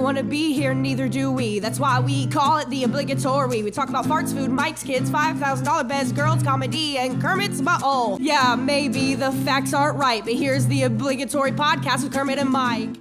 want to be here, neither do we. That's why we call it the obligatory. We talk about farts, food, Mike's kids, $5,000 beds, girls, comedy, and Kermit's butthole. Yeah, maybe the facts aren't right, but here's the Obligatory Podcast with Kermit and Myke.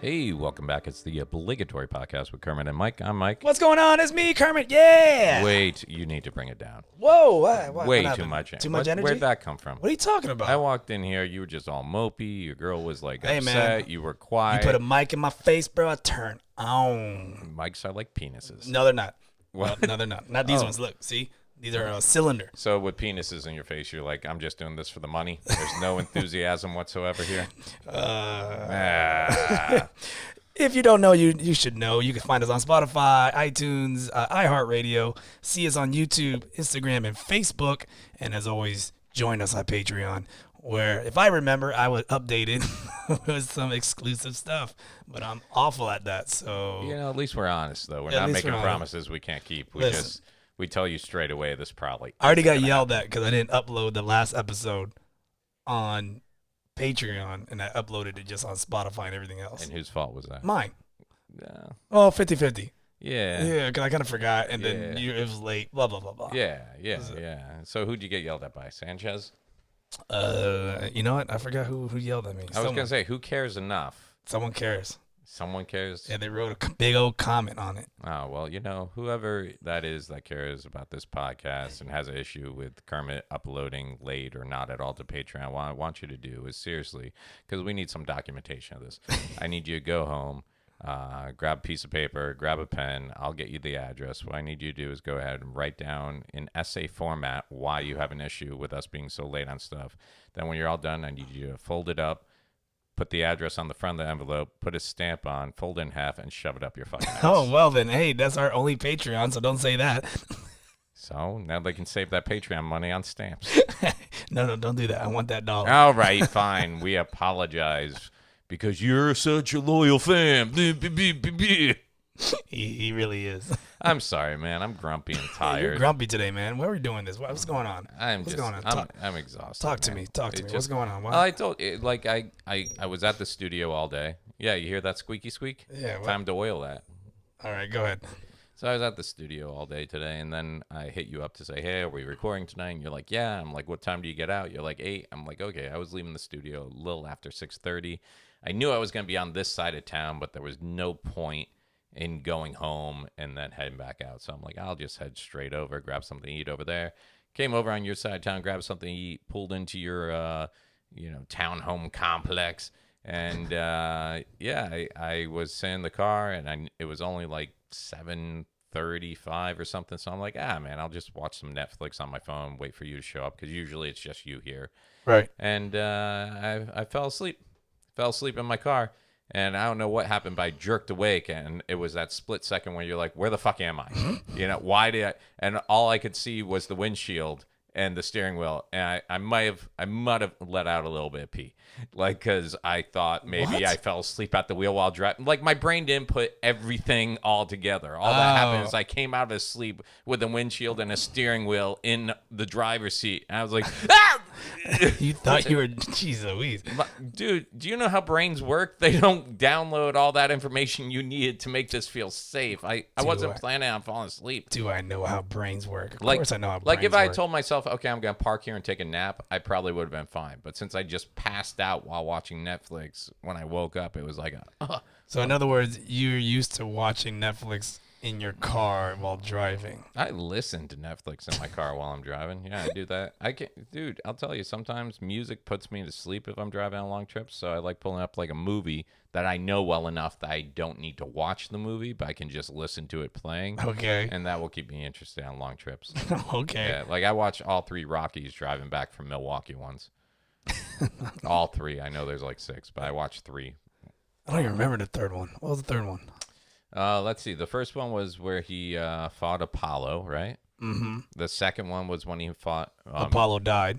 Hey, welcome back. It's the Obligatory Podcast with Kermit and Myke. I'm Myke. What's going on? It's me, Kermit. Yeah. Wait, you need to bring it down. Whoa. Way what too much. Too much energy? Where'd that come from? What are you talking about? I walked in here. You were just all mopey. Your girl was like Hey, upset. man. You were quiet. You put a mic in my face, bro. I turn on. Mics are like penises. No, they're not. What? No, they're not. Not these ones. Look, see? These are a cylinder. So with penises in your face, you're like, I'm just doing this for the money. There's no enthusiasm whatsoever here. If you don't know, you should know. You can find us on Spotify, iTunes, iHeartRadio. See us on YouTube, Instagram, and Facebook. And as always, join us on Patreon, where, if I remember, I would update it with some exclusive stuff. But I'm awful at that, so... You know, at least we're honest, though. We're not making promises we can't keep. We tell you straight away this probably... I already got yelled at because I didn't upload the last episode on Patreon, and I uploaded it just on Spotify and everything else. And whose fault was that? Mine. Yeah. Oh, 50-50. Yeah. Yeah, because I kind of forgot, and then it was late, blah, blah, blah, blah. Yeah. So who'd you get yelled at by? Sanchez? You know what? I forgot who yelled at me. I was going to say, who cares enough? Someone cares. Someone cares? Yeah, they wrote a big old comment on it. Oh, well, you know, whoever that is that cares about this podcast and has an issue with Kermit uploading late or not at all to Patreon, what I want you to do is seriously, because we need some documentation of this. I need you to go home, grab a piece of paper, grab a pen. I'll get you the address. What I need you to do is go ahead and write down in essay format why you have an issue with us being so late on stuff. Then when you're all done, I need you to fold it up. Put the address on the front of the envelope, put a stamp on, fold it in half, and shove it up your fucking ass. Oh, well then, hey, that's our only Patreon, so don't say that. So now they can save that Patreon money on stamps. No, don't do that. I want that dollar. All right, fine. We apologize because you're such a loyal fan. He really is. I'm sorry, man. I'm grumpy and tired. You're grumpy today, man. Why are we doing this? What's going on? What's going on? I'm exhausted. Talk to me. What's going on? I told like I was at the studio all day. Yeah, you hear that squeaky squeak? Yeah. Time to oil that. All right, go ahead. So I was at the studio all day today, and then I hit you up to say, hey, are we recording tonight? And you're like, yeah. I'm like, what time do you get out? You're like, 8. I'm like, okay. I was leaving the studio a little after 6:30. I knew I was going to be on this side of town, but there was no point in going home and then heading back out. So I'm like, I'll just head straight over, grab something to eat over there. Came over on your side of town, grabbed something to eat, pulled into your, townhome complex. And, I was sitting in the car, and it was only like 7:35 or something. So I'm like, man, I'll just watch some Netflix on my phone, wait for you to show up, because usually it's just you here. Right. And I fell asleep. Fell asleep in my car. And I don't know what happened, but I jerked awake, and it was that split second where you're like, where the fuck am I? You know, why did I? And all I could see was the windshield and the steering wheel, and I might have let out a little bit of pee, like, because I thought maybe I fell asleep at the wheel while driving. Like, my brain didn't put everything all together. All that happened is I came out of sleep with a windshield and a steering wheel in the driver's seat, and I was like, ah! You thought you were, jeez Louise. Dude, do you know how brains work? They don't download all that information you needed to make this feel safe. I wasn't planning on falling asleep. Do I know how brains work? Of course I know how brains work. Like, if I told myself, okay, I'm going to park here and take a nap, I probably would have been fine. But since I just passed out while watching Netflix, when I woke up, it was like, So in other words, you're used to watching Netflix in your car while driving. I listen to Netflix in my car while I'm driving. Yeah, I do that. Dude, I'll tell you, sometimes music puts me to sleep if I'm driving on long trips. So I like pulling up like a movie that I know well enough that I don't need to watch the movie, but I can just listen to it playing. Okay. And that will keep me interested on long trips. Okay. Yeah, like I watched all 3 Rockies driving back from Milwaukee once. All 3. I know there's like 6, but I watched 3. I don't even remember the third one. What was the third one? Let's see. The first one was where he fought Apollo, right? Mm-hmm. The second one was when he fought... Apollo died.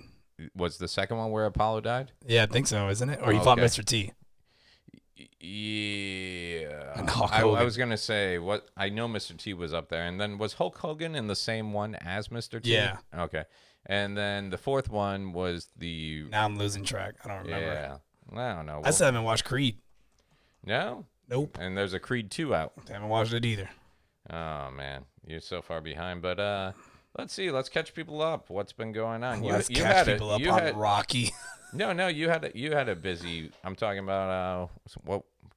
Was the second one where Apollo died? Yeah, I think so, isn't it? Or he fought Mr. T. Yeah. I was going to say, I know Mr. T was up there. And then was Hulk Hogan in the same one as Mr. T? Yeah. Okay. And then the fourth one was the... Now I'm losing track. I don't remember. Yeah. I don't know. I still haven't watched Creed. No? Nope. And there's a Creed 2 out. Haven't watched it either. Oh, man. You're so far behind. But let's see. Let's catch people up. What's been going on? Let's catch people up on Rocky. No, you had a busy. I'm talking about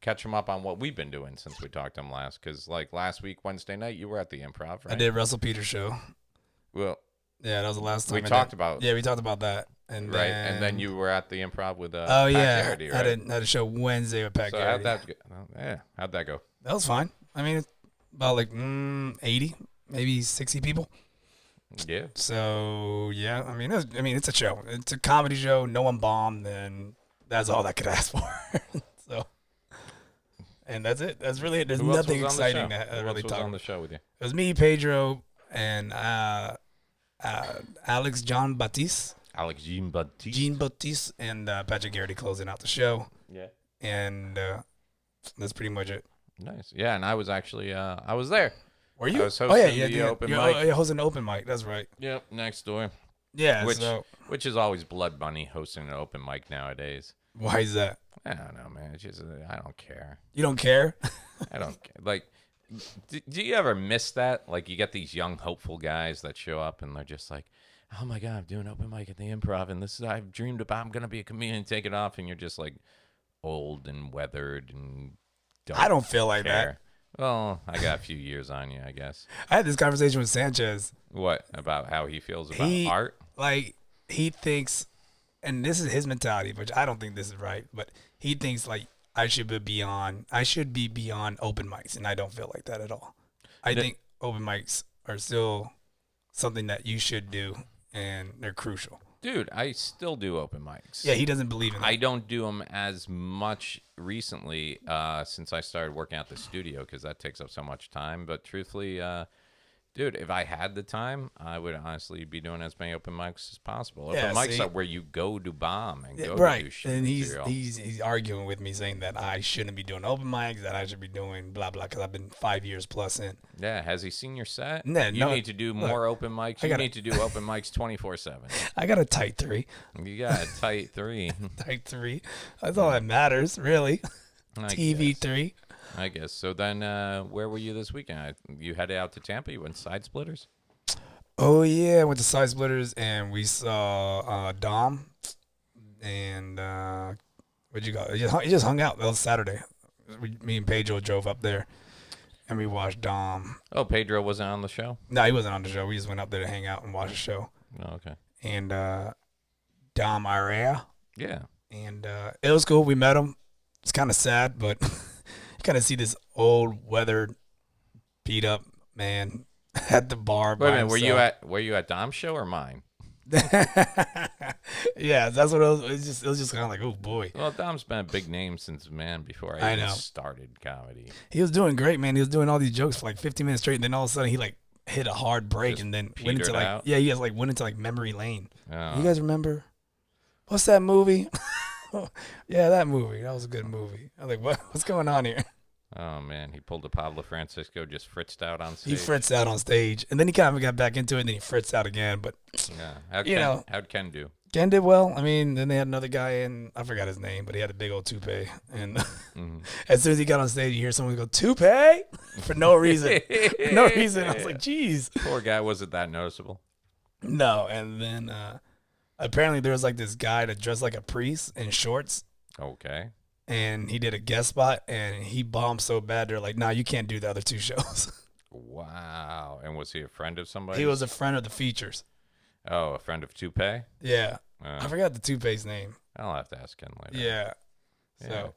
catch them up on what we've been doing since we talked to them last. Because like last week, Wednesday night, you were at the Improv, right? I did Russell Peters' show. Well, yeah, that was the last time we talked about. Yeah, we talked about that. And right, and then you were at the Improv with oh Pat yeah, Garrity, right? I had a show Wednesday with Pat Garrity. How'd that go? That was fine. I mean, it's about like 80, maybe 60 people. Yeah. So yeah, I mean, it's a show. It's a comedy show. No one bombed, and that's all I could ask for. So, and that's it. That's really it. There's nothing exciting that really talk. Who else was on the show with you? It was me, Pedro, and Alex Jean Baptiste. Jean Baptiste and Patrick Garrity closing out the show. Yeah. And that's pretty much it. Nice. Yeah, and I was actually I was there. Were you? I was hosting the open mic. Oh, yeah, hosting an open mic. That's right. Yep, next door. Yeah. Which is always blood money hosting an open mic nowadays. Why is that? I don't know, man. It's just I don't care. You don't care? I don't care. Like, do you ever miss that? Like, you get these young, hopeful guys that show up and they're just like, oh my God, I'm doing open mic at the Improv, and this is I've dreamed about. I'm gonna be a comedian, take it off, and you're just like old and weathered and. I don't feel like care. that. Well, I got a few years on you, I guess. I had this conversation with Sanchez. What about how he feels about art? Like he thinks, and this is his mentality, which I don't think this is right, but he thinks like I should be beyond open mics, and I don't feel like that at all. I think open mics are still something that you should do, and they're crucial. Dude, I still do open mics. Yeah, he doesn't believe in that. I don't do them as much recently since I started working at the studio because that takes up so much time. But truthfully, dude, if I had the time, I would honestly be doing as many open mics as possible. Open mics are where you go to bomb and go to do shit. And he's arguing with me saying that I shouldn't be doing open mics, that I should be doing blah blah because I've been 5 years plus in. Yeah, has he seen your set? No, you need to do more open mics. You need to do open mics 24/7. I got a tight 3. You got a tight 3. Tight 3. That's all that matters, really. TV 3. I guess. So then where were you this weekend? You headed out to Tampa? You went Side Splitters? Oh, yeah. I went to Side Splitters, and we saw Dom. And where'd you go? He just hung out. That was Saturday. Me and Pedro drove up there, and we watched Dom. Oh, Pedro wasn't on the show? No, he wasn't on the show. We just went up there to hang out and watch the show. Oh, okay. And Dom Area. Yeah. And it was cool. We met him. It's kind of sad, but... You kind of see this old, weathered, beat up man at the bar. Wait a minute, were you at Dom's show or mine? Yeah, that's what it was. It was just kind of like, oh boy. Well, Dom's been a big name since before I even started comedy. He was doing great, man. He was doing all these jokes for like 15 minutes straight, and then all of a sudden he like hit a hard break Just and then went into like out? he just like went into like memory lane. Oh. You guys remember? What's that movie? Yeah, that movie. That was a good movie. I was like, what's going on here? Oh, man. He pulled a Pablo Francisco, just fritzed out on stage. He fritzed out on stage. And then he kind of got back into it, and then he fritzed out again. But, yeah. How'd Ken do? Ken did well. I mean, then they had another guy in, I forgot his name, but he had a big old toupee. And as soon as he got on stage, you hear someone go, toupee? For no reason. No reason. I was like, geez. Poor guy. Was it that noticeable? No. And then apparently there was like this guy that dressed like a priest in shorts. Okay. And he did a guest spot, and he bombed so bad, they're like, nah, you can't do the other 2 shows. Wow. And was he a friend of somebody? He was a friend of the features. Oh, a friend of Toupee? Yeah. I forgot the Toupee's name. I'll have to ask Ken later. Yeah. So,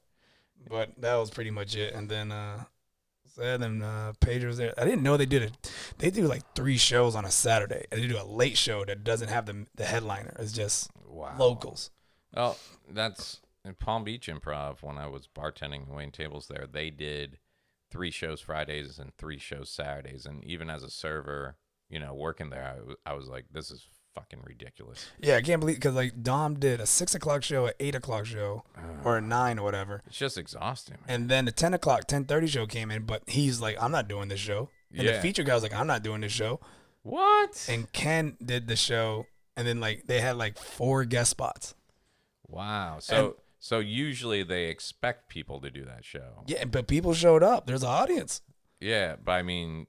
but that was pretty much it. And then, Pedro's there. I didn't know they did it. They do like 3 shows on a Saturday, and they do a late show that doesn't have the headliner. It's just locals. Oh, that's... In Palm Beach Improv, when I was bartending and waiting tables there, they did 3 shows Fridays and 3 shows Saturdays. And even as a server, working there, I was like, this is fucking ridiculous. Yeah, I can't believe, because like Dom did a 6 o'clock show, an 8 o'clock show, or a 9 or whatever. It's just exhausting, man. And then the 10 o'clock, 10:30 show came in, but he's like, I'm not doing this show. And the feature guy was like, I'm not doing this show. What? And Ken did the show, and then like they had like 4 guest spots. Wow. So usually they expect people to do that show. Yeah, but people showed up. There's an audience. Yeah, but I mean,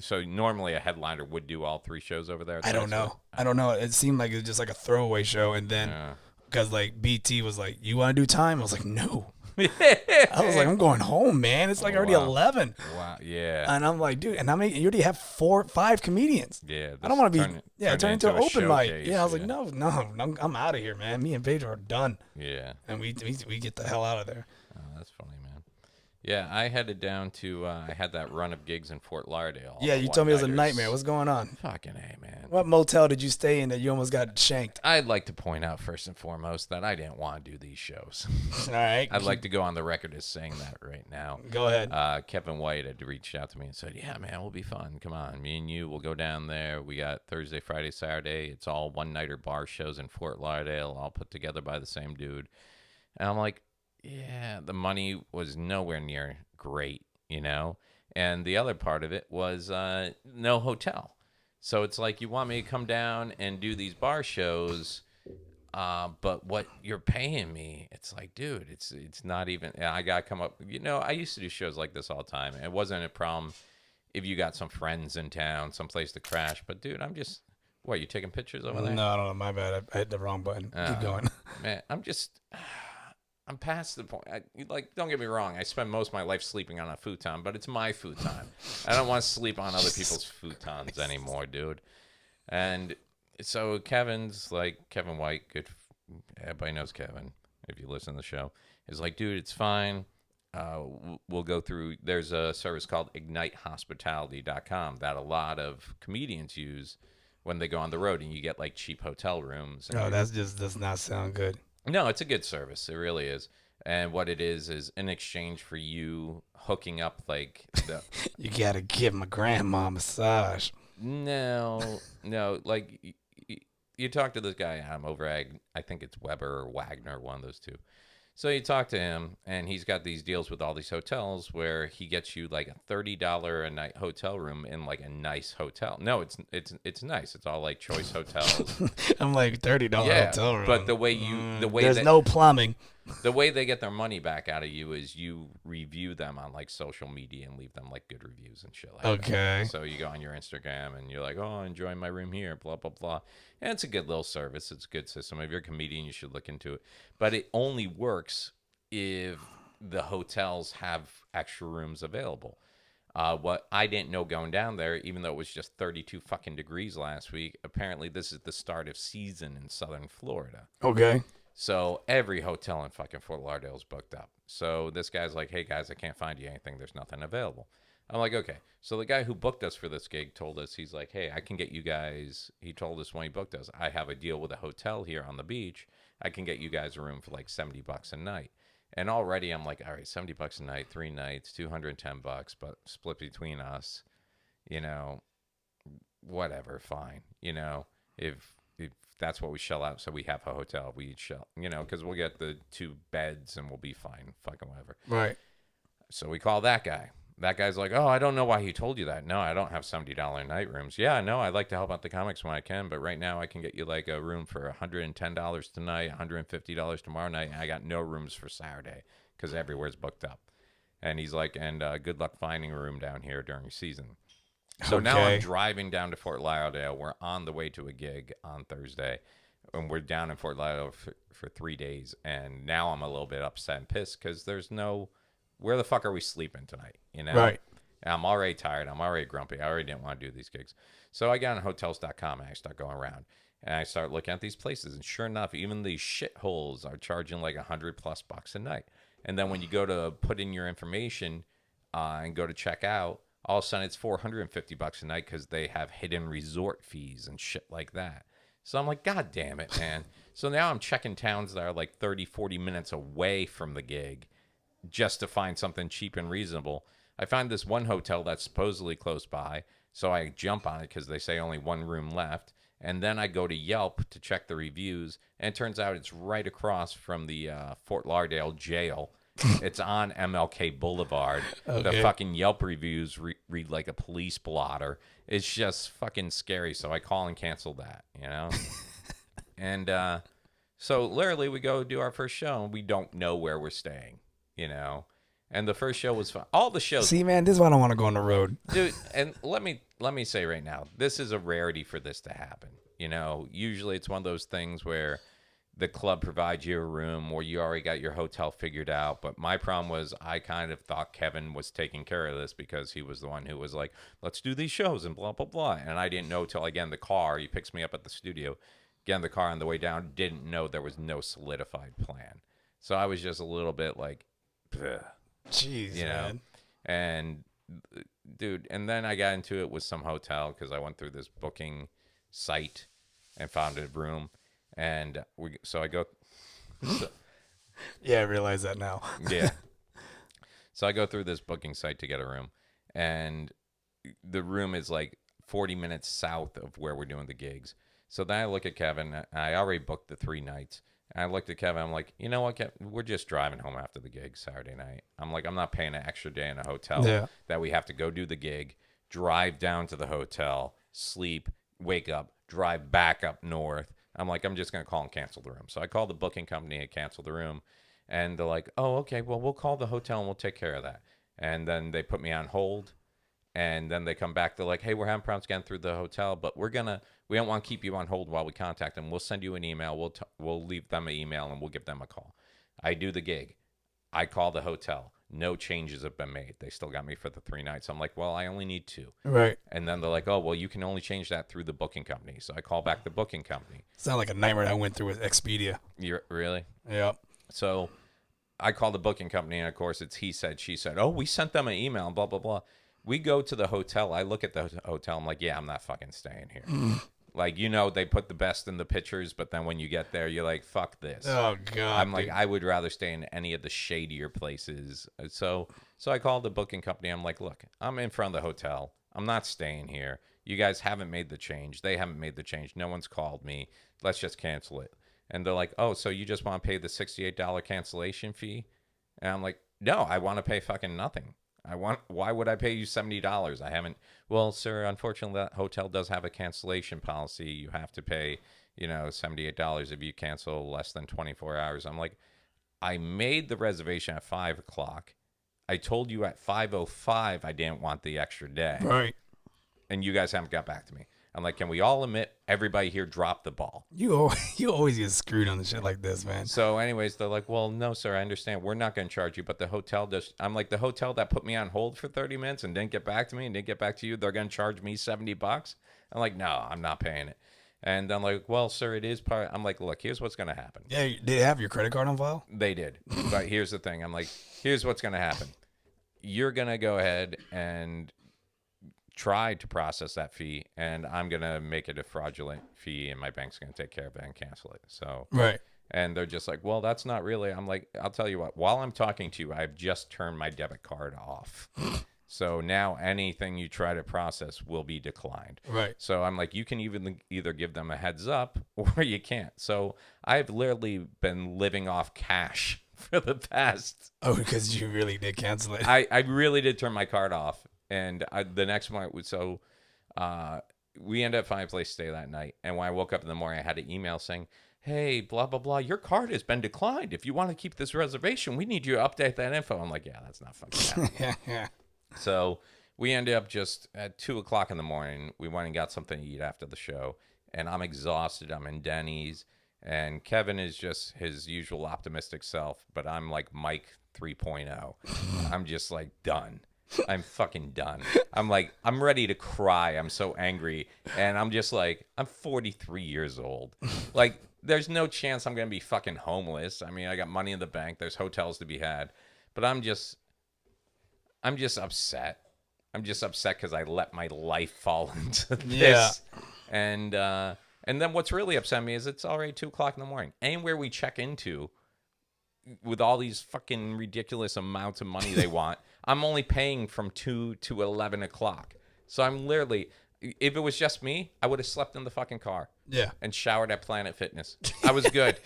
so normally a headliner would do all 3 shows over there. I don't know. It seemed like it was just like a throwaway show, and then because like BT was like, "You want to do time?" I was like, "No." I was like, "I'm going home, man. It's like already 11." Wow. Yeah. And I'm like, dude, and you already have 5 comedians. Yeah. I don't want to be turn into an open mic. Showcase, Yeah, I was like, no, I'm out of here, man. Me and Pedro are done. Yeah. And we get the hell out of there. Oh, that's funny, man. Yeah, I headed down to, I had that run of gigs in Fort Lauderdale. Yeah, you told me it was a nightmare. What's going on? Fucking A, man. What motel did you stay in that you almost got shanked? I'd like to point out first and foremost that I didn't want to do these shows. All right. I'd like to go on the record as saying that right now. Go ahead. Kevin White had reached out to me and said, yeah, man, we'll be fun. Come on. Me and you, we'll go down there. We got Thursday, Friday, Saturday. It's all one-nighter bar shows in Fort Lauderdale, all put together by the same dude. And I'm like, yeah, the money was nowhere near great, you know? And the other part of it was no hotel. So it's like, you want me to come down and do these bar shows, but what you're paying me, it's like, dude, it's not even, I got to come up, you know, I used to do shows like this all the time. It wasn't a problem if you got some friends in town, someplace to crash. But, dude, I'm just, what, you taking pictures over there? No, I don't know. My bad. I hit the wrong button. Keep going. Man, I'm past the point. Don't get me wrong. I spend most of my life sleeping on a futon, but it's my futon. I don't want to sleep on other people's futons anymore, dude. And so Kevin's like, Kevin White, good. Everybody knows Kevin. If you listen to the show, is like, dude, it's fine. We'll go through. There's a service called IgniteHospitality.com that a lot of comedians use when they go on the road, and you get like cheap hotel rooms. No, that does not sound good. No, it's a good service. It really is. And what it is in exchange for you hooking up like the you gotta give my grandma a massage. No, like you talk to this guy Adam over at, I think it's Weber or Wagner, one of those two. So you talk to him, and he's got these deals with all these hotels where he gets you like a $30 a night hotel room in like a nice hotel. No, it's nice. It's all like choice hotels. I'm like $30 hotel room. But there's no plumbing. The way they get their money back out of you is you review them on like social media and leave them like good reviews and shit like that. Okay. So you go on your Instagram and you're like, oh, enjoying my room here, blah, blah, blah. And it's a good little service. It's a good system. If you're a comedian, you should look into it. But it only works if the hotels have extra rooms available. What I didn't know going down there, even though it was just 32 fucking degrees last week, apparently this is the start of season in southern Florida. Okay. So every hotel in fucking Fort Lauderdale is booked up. So this guy's like, hey, guys, I can't find you anything. There's nothing available. I'm like, okay. So the guy who booked us for this gig told us, he's like, hey, I can get you guys, he told us when he booked us, I have a deal with a hotel here on the beach. I can get you guys a room for like $70 a night. And already I'm like, all right, $70 a night, 3 nights, $210, but split between us, you know, whatever, fine. You know, if that's what we shell out, so we have a hotel, we each shell, you know, because we'll get the 2 beds and we'll be fine, fucking whatever. Right. So we call that guy. That guy's like, oh, I don't know why he told you that. No, I don't have $70 night rooms. Yeah, no, I like to help out the comics when I can, but right now I can get you like a room for $110 tonight, $150 tomorrow night, and I got no rooms for Saturday because everywhere's booked up. And he's like, and good luck finding a room down here during season. So now I'm driving down to Fort Lauderdale. We're on the way to a gig on Thursday, and we're down in Fort Lauderdale for 3 days. And now I'm a little bit upset and pissed because there's no, where the fuck are we sleeping tonight? You know? Right. And I'm already tired. I'm already grumpy. I already didn't want to do these gigs. So I got on hotels.com and I start going around. And I start looking at these places. And sure enough, even these shitholes are charging like $100+ a night. And then when you go to put in your information and go to check out, all of a sudden it's $450 a night because they have hidden resort fees and shit like that. So I'm like, God damn it, man. So now I'm checking towns that are like 30, 40 minutes away from the gig just to find something cheap and reasonable. I find this one hotel that's supposedly close by, so I jump on it because they say only 1 room left. And then I go to Yelp to check the reviews, and it turns out it's right across from the Fort Lauderdale jail. It's on MLK Boulevard. Okay. The fucking Yelp reviews read like a police blotter. It's just fucking scary. So I call and cancel that, you know? And So literally, we go do our first show, and we don't know where we're staying, And the first show was fun. All the shows. See, man, this is why I don't want to go on the road. Dude, and let me say right now, this is a rarity for this to happen. Usually it's one of those things where the club provides you a room or you already got your hotel figured out. But my problem was I kind of thought Kevin was taking care of this because he was the one who was like, let's do these shows and blah, blah, blah. And I didn't know till I get in the car. He picks me up at the studio, get in the car on the way down, didn't know there was no solidified plan. So I was just a little bit like, bleh, jeez, man. And dude, and then I got into it with some hotel because I went through this booking site and found a room. And I go. Yeah, I realize that now. Yeah. So I go through this booking site to get a room, and the room is like 40 minutes south of where we're doing the gigs. So then I look at Kevin. I already booked the 3 nights. And I looked at Kevin. I'm like, you know what, Kevin? We're just driving home after the gig Saturday night. I'm like, I'm not paying an extra day in a hotel that we have to go do the gig, drive down to the hotel, sleep, wake up, drive back up north. I'm like, I'm just going to call and cancel the room. So I called the booking company and canceled the room. And they're like, oh, okay, well, we'll call the hotel and we'll take care of that. And then they put me on hold. And then they come back. They're like, hey, we're having problems getting through the hotel, but we don't want to keep you on hold while we contact them. We'll send you an email. We'll leave them an email and we'll give them a call. I do the gig. I call the hotel. No changes have been made. They still got me for the 3 nights. I'm like, well, I only need 2. Right. And then they're like, oh, well, you can only change that through the booking company. So I call back the booking company. Sound like a nightmare I went through with Expedia. Really? Yeah. So I call the booking company, and of course it's he said, she said. Oh, we sent them an email, blah, blah, blah. We go to the hotel. I look at the hotel. I'm like, yeah, I'm not fucking staying here. Like, they put the best in the pictures, but then when you get there, you're like, fuck this. Oh, God. I'm like, I would rather stay in any of the shadier places. So I called the booking company. I'm like, look, I'm in front of the hotel. I'm not staying here. You guys haven't made the change. They haven't made the change. No one's called me. Let's just cancel it. And they're like, oh, so you just want to pay the $68 cancellation fee? And I'm like, no, I want to pay fucking nothing. Why would I pay you $70? I haven't. Well, sir, unfortunately, that hotel does have a cancellation policy. You have to pay, $78 if you cancel less than 24 hours. I'm like, I made the reservation at 5 o'clock. I told you at 5:05 I didn't want the extra day. Right. And you guys haven't got back to me. I'm like, can we all admit everybody here dropped the ball? You always get screwed on the shit like this, man. So anyways, they're like, well, no, sir, I understand. We're not going to charge you, but the hotel does. I'm like, the hotel that put me on hold for 30 minutes and didn't get back to me and didn't get back to you, they're going to charge me $70? I'm like, no, I'm not paying it. And I'm like, well, sir, it is part. I'm like, look, here's what's going to happen. Yeah, did they have your credit card on file? They did. But here's the thing. I'm like, here's what's going to happen. You're going to go ahead and try to process that fee, and I'm going to make it a fraudulent fee, and my bank's going to take care of it and cancel it. So, right. And they're just like, well, that's not really. I'm like, I'll tell you what, while I'm talking to you, I've just turned my debit card off. So now anything you try to process will be declined. Right. So I'm like, you can either give them a heads up or you can't. So I've literally been living off cash for the past. Oh, because you really did cancel it. I really did turn my card off. And the next morning, we ended up finding a place to stay that night. And when I woke up in the morning, I had an email saying, hey, blah, blah, blah, your card has been declined. If you want to keep this reservation, we need you to update that info. I'm like, yeah, that's not fucking happening. Yeah. So we ended up just at 2 o'clock in the morning. We went and got something to eat after the show. And I'm exhausted. I'm in Denny's. And Kevin is just his usual optimistic self. But I'm like Myke 3.0. I'm just like done. I'm fucking done. I'm like, I'm ready to cry. I'm so angry. And I'm just like, I'm 43 years old. Like, there's no chance I'm going to be fucking homeless. I mean, I got money in the bank. There's hotels to be had. But I'm just upset. I'm just upset because I let my life fall into this. Yeah. And then what's really upset me is it's already 2 o'clock in the morning. Anywhere we check into with all these fucking ridiculous amounts of money they want, I'm only paying from 2 to 11 o'clock. So I'm literally, if it was just me, I would have slept in the fucking car. Yeah. And showered at Planet Fitness. I was good.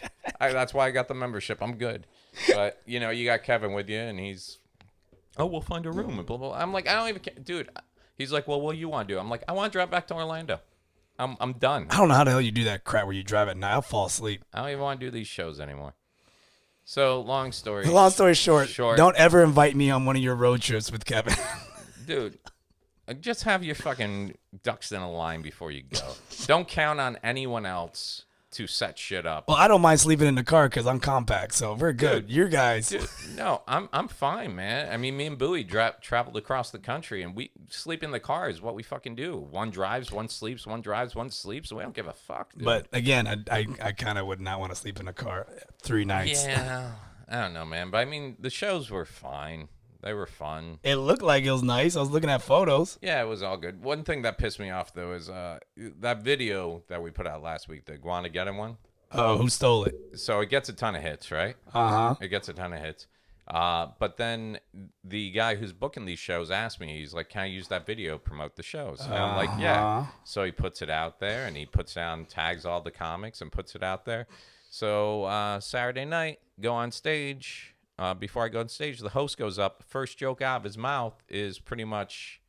That's why I got the membership. I'm good. But, you got Kevin with you, and he's, oh, we'll find a room and blah, blah, blah. I'm like, I don't even care. Dude, he's like, well, what do you want to do? I'm like, I want to drive back to Orlando. I'm done. I don't know how the hell you do that crap where you drive at night. I'll fall asleep. I don't even want to do these shows anymore. So long story short, don't ever invite me on one of your road trips with Kevin. Dude, just have your fucking ducks in a line before you go. Don't count on anyone else to set shit up. Well, I don't mind sleeping in the car because I'm compact, so we're good. Your guys. Dude, no, I'm fine, man. I mean, me and Bowie traveled across the country, and we sleep in the car is what we fucking do. One drives, one sleeps, one drives, one sleeps. We don't give a fuck, dude. But again, I kind of would not want to sleep in a car 3 nights. Yeah, I don't know, man. But I mean, the shows were fine. They were fun. It looked like it was nice. I was looking at photos. Yeah, it was all good. One thing that pissed me off, though, is that video that we put out last week, the Iguana one. Oh, who stole it? So it gets a ton of hits, right? Uh-huh. It gets a ton of hits. But then the guy who's booking these shows asked me, he's like, can I use that video to promote the shows? And I'm like, yeah. So he puts it out there, and he puts down, tags all the comics and puts it out there. So Saturday night, go on stage. Before I go on stage, the host goes up. First joke out of his mouth is pretty much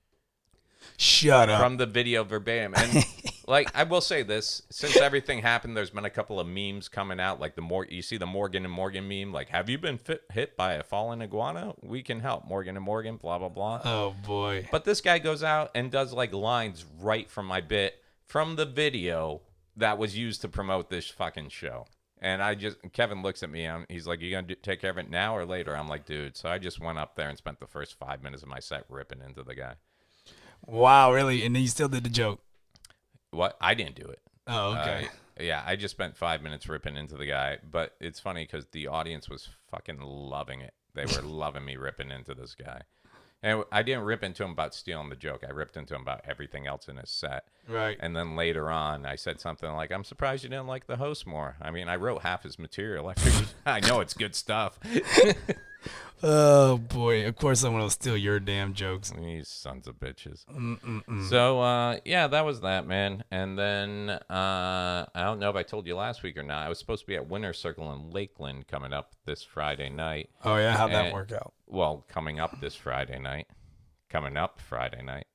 shut up from the video verbatim. And like, I will say this, since everything happened, there's been a couple of memes coming out. Like you see the Morgan and Morgan meme. Like, have you been hit by a fallen iguana? We can help. Morgan and Morgan, blah, blah, blah. Oh, boy. But this guy goes out and does like lines right from my bit from the video that was used to promote this fucking show. And Kevin looks at me and he's like, you going to take care of it now or later? I'm like, dude. So I just went up there and spent the first 5 minutes of my set ripping into the guy. Wow, really? And then you still did the joke? What? I didn't do it. Oh, okay. Yeah, I just spent 5 minutes ripping into the guy. But it's funny because the audience was fucking loving it. They were loving me ripping into this guy. And I didn't rip into him about stealing the joke. I ripped into him about everything else in his set. Right. And then later on, I said something like, I'm surprised you didn't like the host more. I mean, I wrote half his material. I know it's good stuff. Oh, boy. Of course someone will steal your damn jokes. These sons of bitches. So, yeah, that was that, man. And then, I don't know if I told you last week or not. I was supposed to be at Winter Circle in Lakeland coming up this Friday night. Oh, yeah? How'd that work out? Well, coming up Friday night.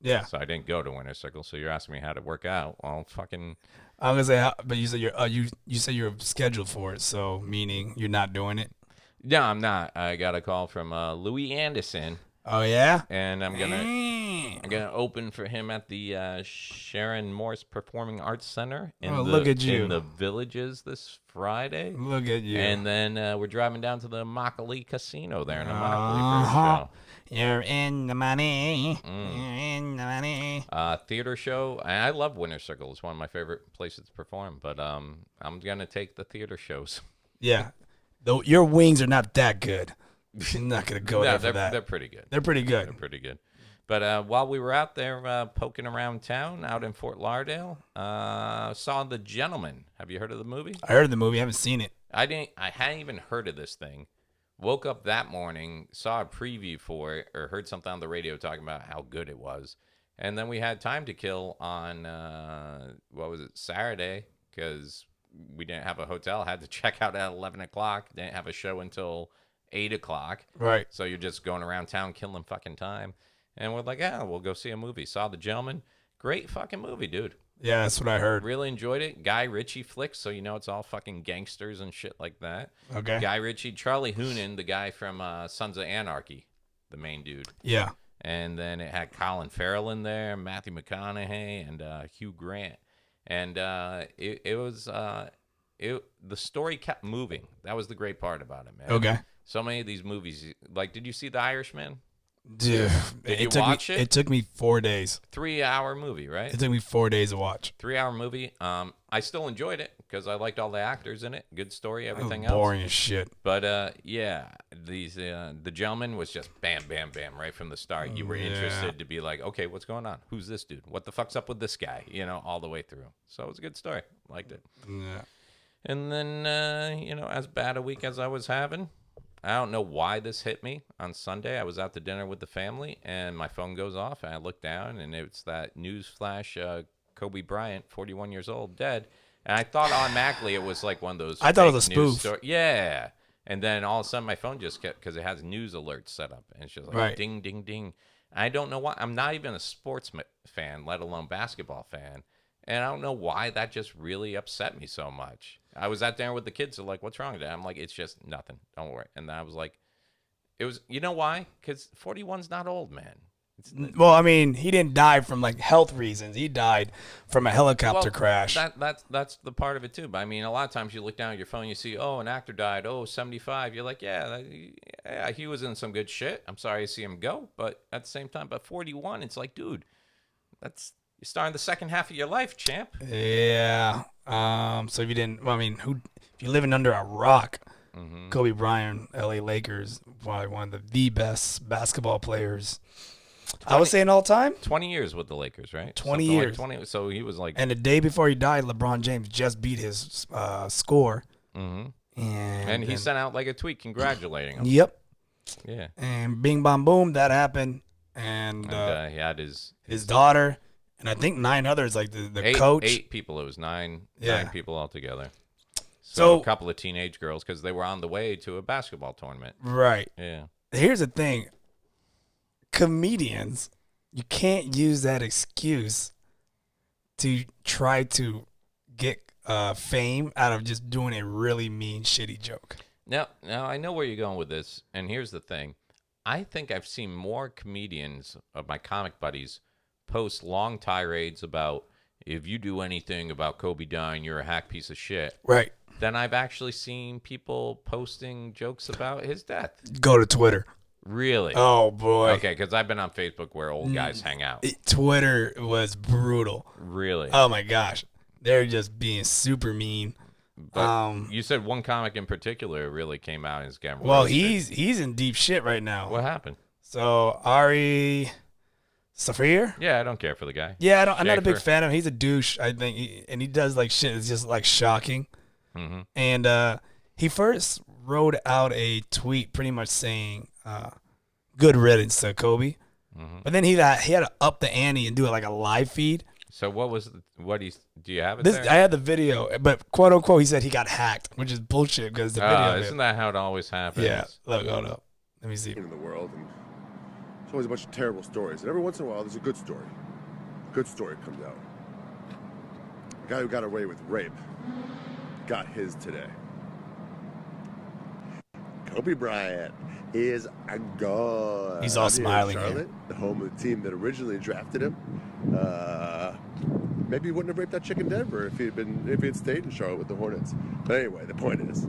Yeah. So I didn't go to Winter Circle. So you're asking me how to work out. Well, fucking. I was gonna say, but you said you said you're scheduled for it. So meaning you're not doing it. No, I'm not. I got a call from Louis Anderson. Oh yeah. And I'm gonna open for him at the Sharon Morse Performing Arts Center in the Villages this Friday. Look at you. And then we're driving down to the Immokalee Casino there in Immokalee for a show. You're in the money. You're in the money. Theater show. I love Winter Circle. It's one of my favorite places to perform. But I'm gonna take the theater shows. Yeah. Though your wings are not that good. I'm not going to go there for that. They're pretty good. They're pretty good. But while we were out there poking around town out in Fort Lauderdale, saw The Gentleman. Have you heard of the movie? I heard of the movie. I haven't seen it. I hadn't even heard of this thing. Woke up that morning, saw a preview for it, or heard something on the radio talking about how good it was. And then we had time to kill on, Saturday, because we didn't have a hotel. Had to check out at 11 o'clock. Didn't have a show until 8 o'clock. Right. So you're just going around town killing fucking time. And we're like, yeah, we'll go see a movie. Saw The Gentleman. Great fucking movie, dude. Yeah, that's what I heard. Really enjoyed it. Guy Ritchie flicks, so you know it's all fucking gangsters and shit like that. Okay. Guy Ritchie. Charlie Hunnam, the guy from Sons of Anarchy, the main dude. Yeah. And then it had Colin Farrell in there, Matthew McConaughey, and Hugh Grant. And the story kept moving. That was the great part about it, man. Okay. So many of these movies, like, did you see The Irishman? Dude, did you watch it? It took me 4 days. 3-hour movie, right? It took me 4 days to watch. 3-hour movie. I still enjoyed it because I liked all the actors in it. Good story, everything boring else. As shit. But yeah, The Gentleman was just bam, bam, bam right from the start. You were interested to be like, okay, what's going on? Who's this dude? What the fuck's up with this guy? You know, all the way through. So it was a good story. Liked it. Yeah. And then, as bad a week as I was having, I don't know why this hit me. On Sunday, I was out to dinner with the family, and my phone goes off, and I look down, and it's that news flash, Kobe Bryant, 41 years old, dead. And I thought automatically it was like one of those I thought it was a spoof. Yeah. And then all of a sudden my phone just kept, because it has news alerts set up, and it's just like ding, ding, ding. I don't know why. I'm not even a sports fan, let alone basketball fan. And I don't know why that just really upset me so much. I was out there with the kids. They're like, what's wrong with that? I'm like, it's just nothing. Don't worry. And I was like, you know why? Because 41's not old, man. Well, I mean, he didn't die from like health reasons. He died from a helicopter crash. That's the part of it too. But I mean, a lot of times you look down at your phone, you see, oh, an actor died. Oh, 75. You're like, yeah, he was in some good shit. I'm sorry to see him go, but at the same time, but 41, it's like, dude, you're starting the second half of your life, champ. Yeah. So if you didn't, well, I mean, if you're living under a rock, Kobe Bryant, LA Lakers, probably one of the best basketball players. I was saying all time. 20 years with the Lakers, right? 20 years. Like 20, so he was like. And the day before he died, LeBron James just beat his score. And he sent out like a tweet congratulating him. Yep. Yeah. And bing, bong, boom, that happened. And he had his daughter, and I think 9 others, like the coach. 8 people. It was 9 people altogether. So a couple of teenage girls because they were on the way to a basketball tournament. Right. Yeah. Here's the thing. Comedians, you can't use that excuse to try to get fame out of just doing a really mean, shitty joke. Now I know where you're going with this, and here's the thing. I think I've seen more comedians of my comic buddies post long tirades about if you do anything about Kobe dying, you're a hack piece of shit. Right. Than I've actually seen people posting jokes about his death. Go to Twitter. Really? Oh, boy. Okay, because I've been on Facebook where old guys hang out. Twitter was brutal. Really? Oh, my gosh. They're just being super mean. But you said one comic in particular really came out and is getting well, roasted. he's in deep shit right now. What happened? So, Ari Safir? Yeah, I don't care for the guy. Yeah, I'm not a big fan of him. He's a douche, I think. And he does, like, shit that's just, like, shocking. And he first wrote out a tweet pretty much saying good riddance to Kobe. But then he had to up the ante and do it like a live feed. So do you have it there? I had the video, but quote unquote he said he got hacked, which is bullshit because the video. Isn't that how it always happens? Yeah, look, hold up. Let me see. In the world, and there's always a bunch of terrible stories, and every once in a while there's a good story. A good story comes out. The guy who got away with rape got his today. Kobe Bryant is a god. He's all smiling Charlotte, here. the home of the team that originally drafted him. Maybe he wouldn't have raped that chick in Denver if he had stayed in Charlotte with the Hornets. But anyway, the point is,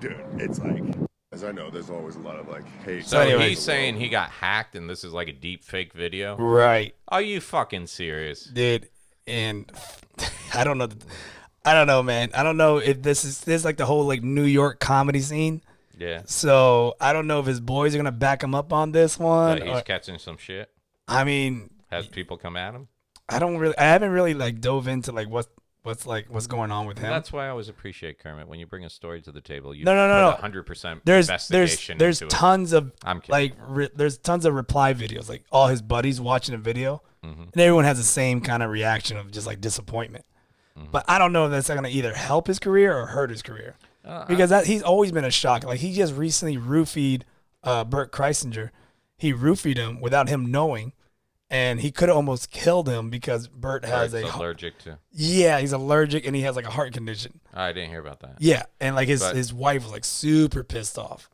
dude, it's like, as I know, there's always a lot of like hate. So anyway, he's saying he got hacked and this is like a deep fake video? Right. Are you fucking serious? Dude, and I don't know, man. I don't know if this is like the whole like New York comedy scene. Yeah. So I don't know if his boys are gonna back him up on this one. But he's catching some shit. I mean, has people come at him? I haven't really like dove into like what's going on with him. That's why I always appreciate Kermit when you bring a story to the table. You no. 100% investigation. There's into tons it. of I'm kidding. like there's tons of reply videos, like all his buddies watching a video, and everyone has the same kind of reaction of just like disappointment. But I don't know if that's gonna either help his career or hurt his career. Because he's always been a shock. Like he just recently roofied Bert Kreisinger. He roofied him without him knowing, and he could have almost killed him because Bert has allergic to. Yeah, he's allergic and he has like a heart condition. I didn't hear about that. Yeah, and like his wife was like super pissed off.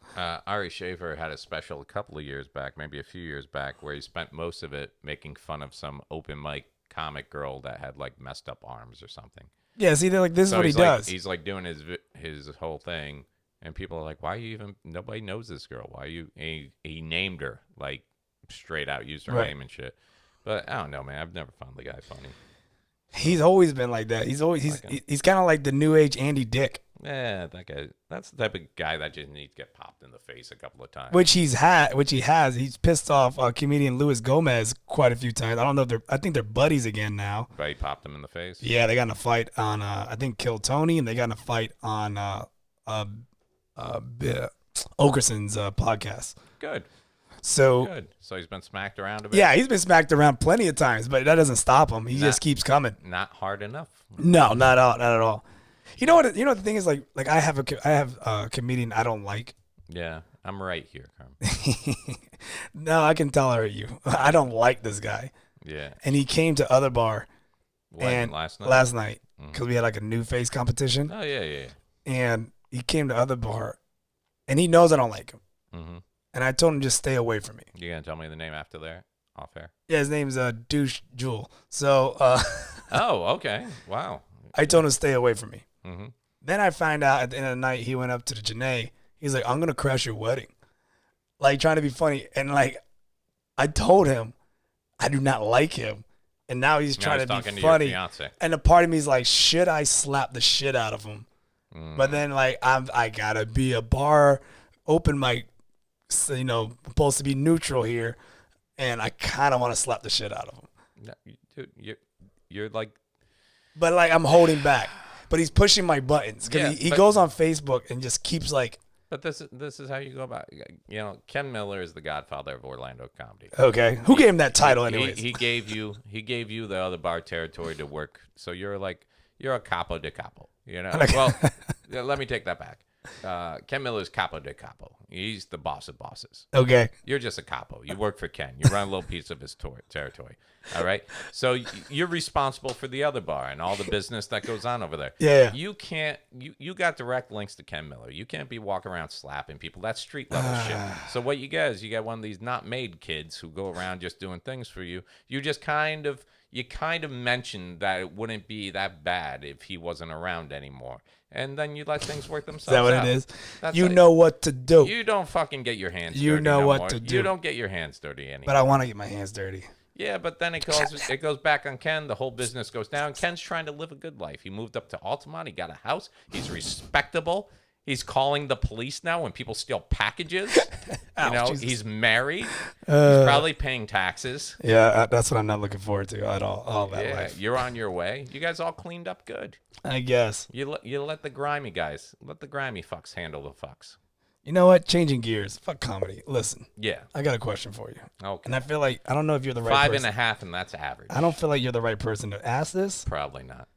Ari Shaver had a special a couple of years back, maybe a few years back, where he spent most of it making fun of some open mic comic girl that had like messed up arms or something. Yeah, see, they're like, this is what he does. He's like doing his whole thing, and people are like, why are you even, nobody knows this girl. Why are you, he named her, like, straight out, used her name and shit. But I don't know, man. I've never found the guy funny. He's always been like that. He's kind of like the new age Andy Dick. Yeah, that guy, that's the type of guy that just needs to get popped in the face a couple of times. Which he has. He's pissed off comedian Luis Gomez quite a few times. I don't know I think they're buddies again now. But he popped him in the face? Yeah, they got in a fight on, I think, Kill Tony, and they got in a fight on Okerson's podcast. Good. So he's been smacked around a bit? Yeah, he's been smacked around plenty of times, but that doesn't stop him. He just keeps coming. Not hard enough? No, not at all. You know what the thing is, like I have a comedian I don't like. Yeah, I'm right here, Carmen. No, I can tell her you. I don't like this guy. Yeah. And he came to Other Bar When, last night? Last night, because we had like a new face competition. Oh, yeah. And he came to the other bar, and he knows I don't like him. Mm-hmm. And I told him just stay away from me. You gonna tell me the name after there, off air? Yeah, his name's Douche Jewel. So. Oh, okay. Wow. I told him to stay away from me. Mm-hmm. Then I find out at the end of the night, he went up to the Janae. He's like, I'm gonna crash your wedding, like trying to be funny. And like, I told him I do not like him. And now he's trying to be funny. And a part of me is like, should I slap the shit out of him? But then like I gotta be a bar open mic, supposed to be neutral here, and I kind of want to slap the shit out of him. No, dude, you're like, but like I'm holding back. But he's pushing my buttons because he goes on Facebook and just keeps like. But this is how you go about it. Ken Miller is the godfather of Orlando comedy. Okay. Who gave him that title anyways? He gave you the other bar territory to work. So you're a capo de capo. Well, let me take that back. Ken Miller's capo de capo. He's the boss of bosses. Okay. You're just a capo. You work for Ken. You run a little piece of his territory. All right. So you're responsible for the other bar and all the business that goes on over there. Yeah. You can't. You got direct links to Ken Miller. You can't be walking around slapping people. That's street level shit. So what you get is you got one of these not made kids who go around just doing things for you. You just kind of mentioned that it wouldn't be that bad if he wasn't around anymore. And then you let things work themselves out. Is that what it is? That's you know what to do. You don't fucking get your hands dirty. You know what more. to do. You don't get your hands dirty anymore. But I want to get my hands dirty. Yeah, but then it goes back on Ken. The whole business goes down. Ken's trying to live a good life. He moved up to Altamont. He got a house. He's respectable. He's calling the police now when people steal packages. He's married. He's probably paying taxes. Yeah, that's what I'm not looking forward to at all that life. You're on your way. You guys all cleaned up good. I guess. You let the grimy guys, let the grimy fucks handle the fucks. You know what? Changing gears. Fuck comedy. Listen. Yeah. I got a question for you. Okay. And I feel like, I don't know if you're the right person. 5.5, and that's average. I don't feel like you're the right person to ask this. Probably not.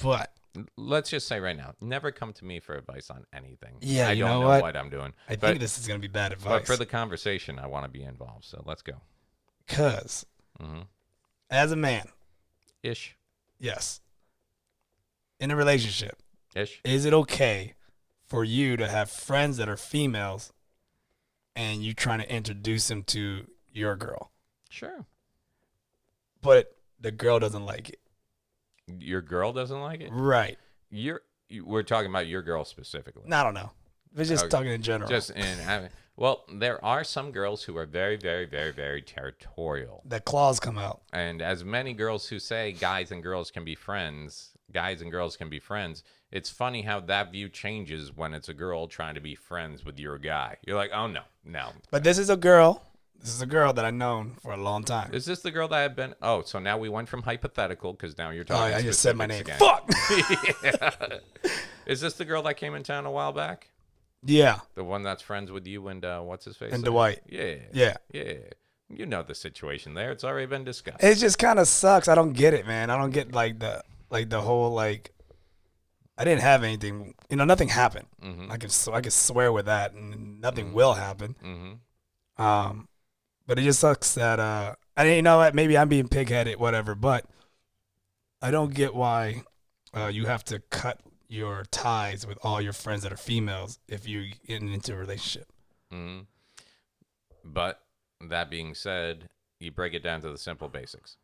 But. Let's just say right now, never come to me for advice on anything. Yeah, I don't know what I'm doing. I think this is going to be bad advice. But for the conversation, I want to be involved. So let's go. Because as a man. Ish. Yes. In a relationship. Ish. Is it okay for you to have friends that are females and you trying to introduce them to your girl? Sure. But the girl doesn't like it. Your girl doesn't like it? Right. We're talking about your girl specifically. No, I don't know. We're just talking in general. Well, there are some girls who are very, very, very, very territorial. The claws come out. And as many girls who say guys and girls can be friends, it's funny how that view changes when it's a girl trying to be friends with your guy. You're like, oh, no. But this is a girl. This is a girl that I've known for a long time. Is this the girl that I've been? Oh, so now we went from hypothetical because now you're talking. Oh, I just said my name. Again. Fuck. Yeah. Is this the girl that came in town a while back? Yeah. The one that's friends with you and what's his face? And Dwight. Yeah. You know the situation there. It's already been discussed. It just kind of sucks. I don't get it, man. I don't get the whole I didn't have anything. Nothing happened. Mm-hmm. I can swear with that, and nothing will happen. Mm-hmm. But it just sucks that I didn't. You know what? Maybe I'm being pigheaded, whatever. But I don't get why you have to cut your ties with all your friends that are females if you get into a relationship. Mm-hmm. But that being said, you break it down to the simple basics.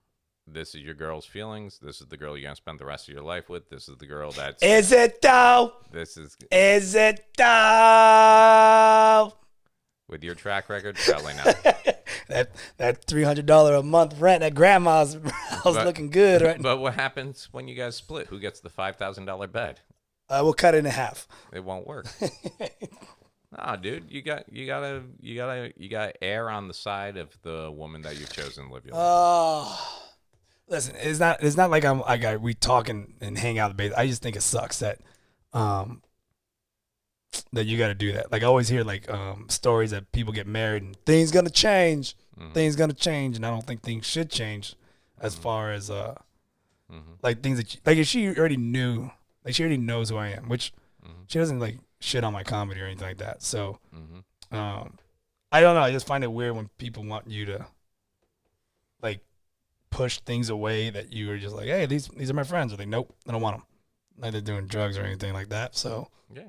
This is your girl's feelings. This is the girl you're gonna spend the rest of your life with. This is the girl that's. Is it though? Is it though? With your track record, probably not. that $300 a month rent at grandma's house looking good, right? But what happens when you guys split? Who gets the $5,000 bed? We'll cut it in half. It won't work. Nah, dude, you gotta err on the side of the woman that you've chosen to live your life. Listen, it's not like we talk and hang out the base. I just think it sucks that that you got to do that. Like I always hear stories that people get married and things gonna change. Mm-hmm. Things gonna change, and I don't think things should change as far as things that if she already knew, she already knows who I am, which she doesn't shit on my comedy or anything like that. So I don't know. I just find it weird when people want you to pushed things away that you were just like, hey, these are my friends? Or like, nope, I don't want them. Like they're doing drugs or anything like that. So Yeah.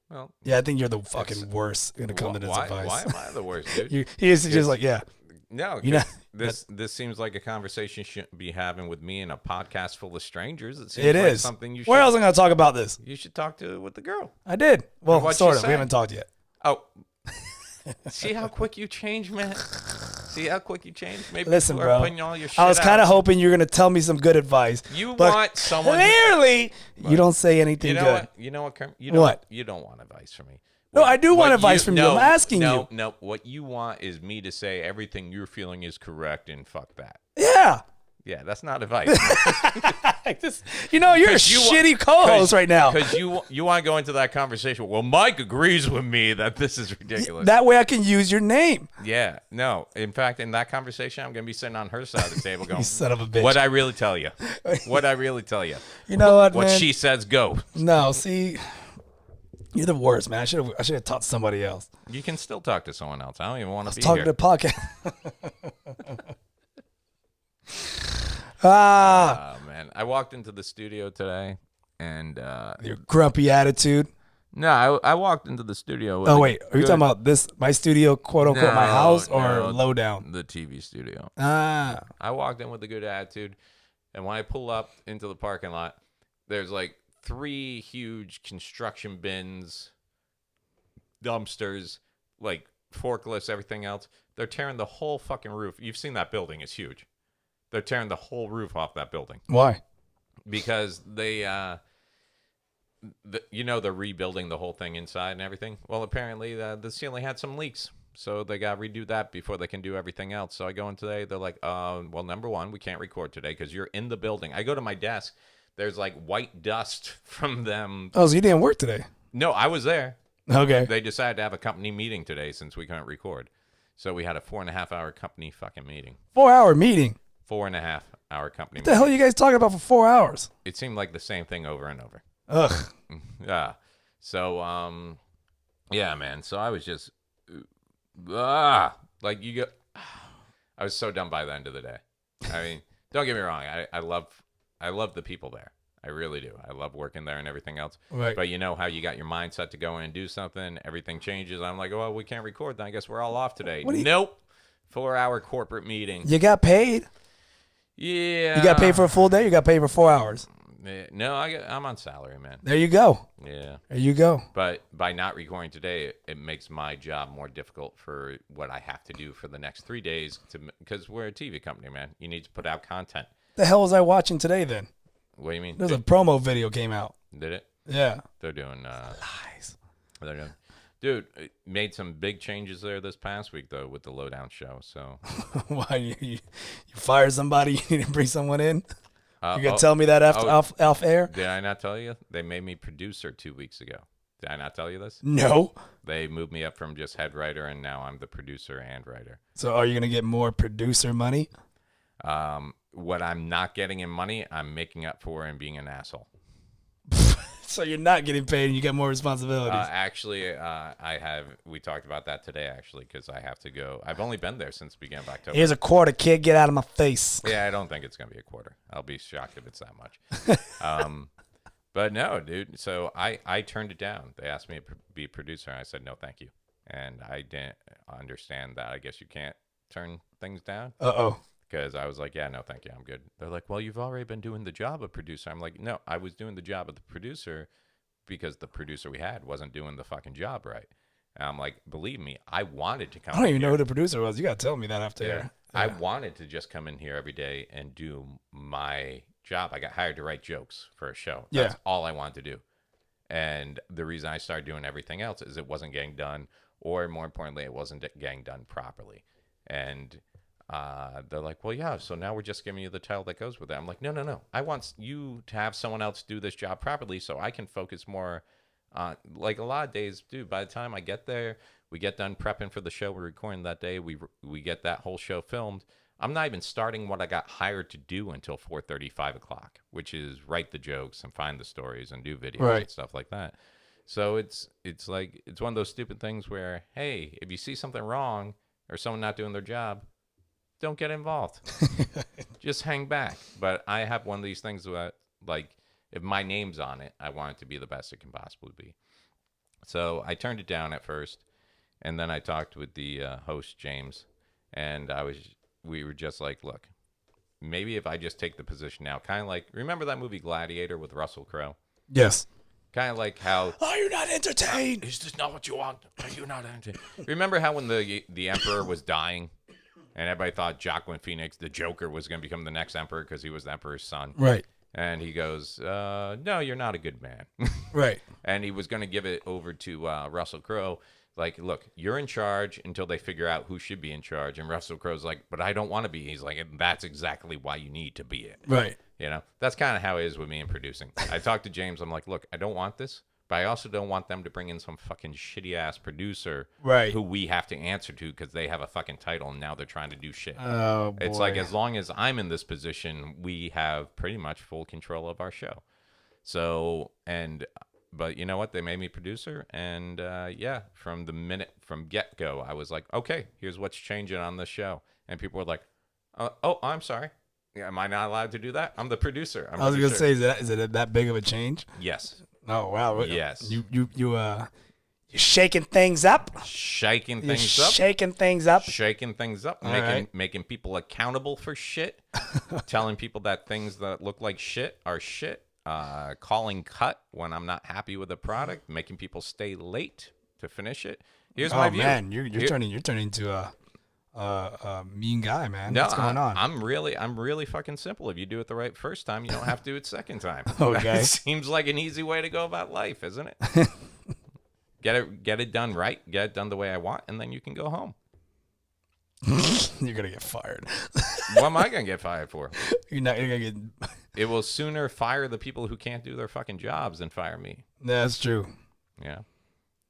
Well. Yeah, I think you're the fucking worst when it comes to this advice. Why am I the worst, dude? He's just like, yeah. No, You know, this seems like a conversation you shouldn't be having with me in a podcast full of strangers. It seems it like is something you should. Where else am I going to talk about this? You should talk with the girl. I did. Well, What'd sort she of. say? We haven't talked yet. Oh, see how quick you change, man. See how quick you change. Maybe Listen, people are bro. putting all your shit I was kind of out. hoping you were going to tell me some good advice. You but want someone. Clearly, you don't say anything You know good. what? You know what, Kermit? You know What? You don't want advice from me. No, I do want advice from you. I'm asking you. No, what you want is me to say everything you're feeling is correct and fuck that. Yeah. Yeah, that's not advice. You're a shitty co-host right now. Because you want to go into that conversation. Well, Myke agrees with me that this is ridiculous. That way I can use your name. Yeah, no. In fact, in that conversation, I'm going to be sitting on her side of the table going, You son of a bitch. What'd I really tell you? What'd I really tell you? You know what, What man? she says, go. No, see, you're the worst, man. I should have taught somebody else. You can still talk to someone else. I don't even want to be Talking here. to podcast. Ah, Oh, man. I walked into the studio today, and your grumpy attitude. no, I walked into the studio. With Oh a wait, are you good- talking about this? My studio, quote unquote, my No, house, or no, low down? the TV studio. Ah, I walked in with a good attitude, and when I pull up into the parking lot, there's like 3 huge construction bins, dumpsters, like forklifts, everything else. They're tearing the whole fucking roof. You've seen that building; it's huge. They're tearing the whole roof off that building why? because they're rebuilding the whole thing inside and everything. Well, apparently the ceiling had some leaks. So they got to redo that before they can do everything else. So I go in today. They're like, well, number one, we can't record today because you're in the building. I go to my desk. There's like white dust from them. Oh, so you didn't work today? No, I was there. Okay. They decided to have a company meeting today since we couldn't record. So we had a 4.5-hour company fucking meeting. 4-hour meeting. 4.5-hour company What the hell are you guys talking about for 4 hours? It seemed like the same thing over and over. Ugh. Yeah. So, yeah, man. So I was just, like you go. I was so done by the end of the day. I mean, don't get me wrong. I love the people there. I really do. I love working there and everything else. Right. But you know how you got your mindset to go in and do something, everything changes. I'm like, oh, well, we can't record. Then I guess we're all off today. Nope. 4-hour corporate meeting. You got paid? Yeah. You got paid for a full day? You got paid for 4 hours? No, I'm on salary, man. There you go. Yeah. There you go. But by not recording today, it makes my job more difficult for what I have to do for the next 3 days because we're a TV company, man. You need to put out content. The hell was I watching today then? What do you mean? There's a promo video came out. Did it? Yeah. They're doing Lies. they're doing. Dude, it made some big changes there this past week though with the Lowdown show. So Why you fired somebody? You didn't bring someone in? You gonna oh, tell me that off air? Did I not tell you? They made me producer 2 weeks ago. Did I not tell you this? No. They moved me up from just head writer, and now I'm the producer and writer. So are you gonna get more producer money? What I'm not getting in money, I'm making up for in being an asshole. So you're not getting paid and you get more responsibilities. Actually, we talked about that today, actually, because I have to go. I've only been there since the beginning of October. Here's a quarter, kid. Get out of my face. Yeah, I don't think it's going to be a quarter. I'll be shocked if it's that much. But no, dude. So I turned it down. They asked me to be a producer, and I said, no, thank you. And I didn't understand that. I guess you can't turn things down. Uh-oh. Because I was like, yeah, no, thank you. I'm good. They're like, well, you've already been doing the job of producer. I'm like, no, I was doing the job of the producer because the producer we had wasn't doing the fucking job right. And I'm like, believe me, I wanted to come I don't in even here. know who the producer was. You gotta tell me that after. Yeah. Yeah. I wanted to just come in here every day and do my job. I got hired to write jokes for a show. That's all I wanted to do. And the reason I started doing everything else is it wasn't getting done, or more importantly, it wasn't getting done properly. And they're like, well, yeah, so now we're just giving you the title that goes with it. I'm like, no. I want you to have someone else do this job properly so I can focus more. Like a lot of days, dude, by the time I get there, we get done prepping for the show we're recording that day. We get that whole show filmed. I'm not even starting what I got hired to do until 4:30, 5 o'clock, which is write the jokes and find the stories and do videos and stuff like that. So it's like, it's one of those stupid things where, hey, if you see something wrong or someone not doing their job, don't get involved. Just hang back. But I have one of these things that, like, if my name's on it, I want it to be the best it can possibly be. So I turned it down at first, and then I talked with the host, James, and we were just like, look, maybe if I just take the position now, kind of like, remember that movie Gladiator with Russell Crowe? Yes. Kind of like how... Are you not entertained? Is this not what you want? Are you not entertained? Remember how when the emperor was dying, and everybody thought Joaquin Phoenix, the Joker, was going to become the next emperor because he was the emperor's son? Right. And he goes, no, you're not a good man. Right. And he was going to give it over to Russell Crowe. Like, look, you're in charge until they figure out who should be in charge. And Russell Crowe's like, but I don't want to be. He's like, that's exactly why you need to be it. Right. You know, that's kind of how it is with me in producing. I talked to James. I'm like, look, I don't want this, but I also don't want them to bring in some fucking shitty ass producer who we have to answer to because they have a fucking title and now they're trying to do shit. Oh, boy. It's like, as long as I'm in this position, we have pretty much full control of our show. So, but you know what? They made me producer. And yeah, from get-go, I was like, okay, here's what's changing on this show. And people were like, oh, I'm sorry. Am I not allowed to do that? I'm the producer. I was going to say, is it that big of a change? Yes. Oh, wow. Yes. You're shaking things up. Shaking things up. Shaking things up. Shaking things up. Making people accountable for shit. Telling people that things that look like shit are shit. Calling cut when I'm not happy with a product. Making people stay late to finish it. Here's my view. Oh man, you're turning into a mean guy, man. No, what's going on? I'm really fucking simple. If you do it the right first time, you don't have to do it second time. Okay. That seems like an easy way to go about life, isn't it? Get it done right, get it done the way I want, and then you can go home. You're gonna get fired. What am I gonna get fired for? You're gonna get. It will sooner fire the people who can't do their fucking jobs than fire me. That's true. Yeah.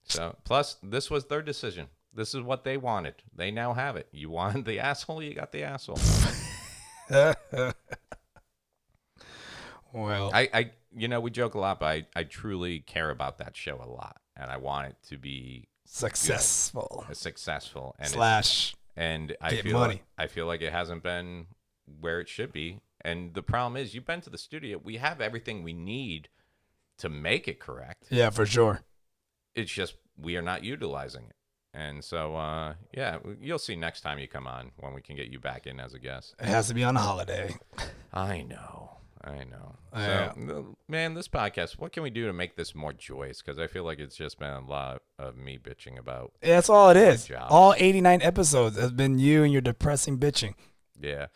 So plus, this was their decision. This is what they wanted. They now have it. You wanted the asshole, you got the asshole. Well, I we joke a lot, but I truly care about that show a lot, and I want it to be successful. Successful and and I get feel money. I feel like it hasn't been where it should be. And the problem is, you've been to the studio. We have everything we need to make it correct. Yeah, for sure. It's just we are not utilizing it. And so, yeah, you'll see next time you come on when we can get you back in as a guest. It has to be on a holiday. I know. Yeah. So, man, this podcast, what can we do to make this more joyous? Because I feel like it's just been a lot of me bitching about. Yeah, that's all it is. Job. All 89 episodes has been you and your depressing bitching. Yeah.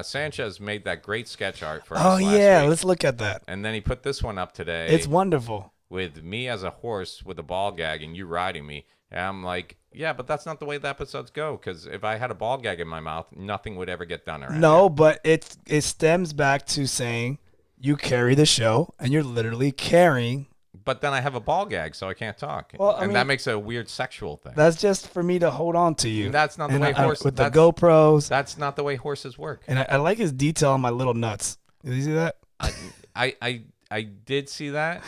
Sanchez made that great sketch art for us Oh, last yeah. week. Let's look at that. And then he put this one up today. It's wonderful. With me as a horse with a ball gag and you riding me. And I'm like, yeah, but that's not the way the episodes go. Because if I had a ball gag in my mouth, nothing would ever get done around No, here. but it stems back to saying you carry the show and you're literally carrying. But then I have a ball gag, so I can't talk. Well, I and mean, that makes it a weird sexual thing. That's just for me to hold on to you. And that's not the way horses... With the GoPros. That's not the way horses work. And I like his detail on my little nuts. Did you see that? I did see that.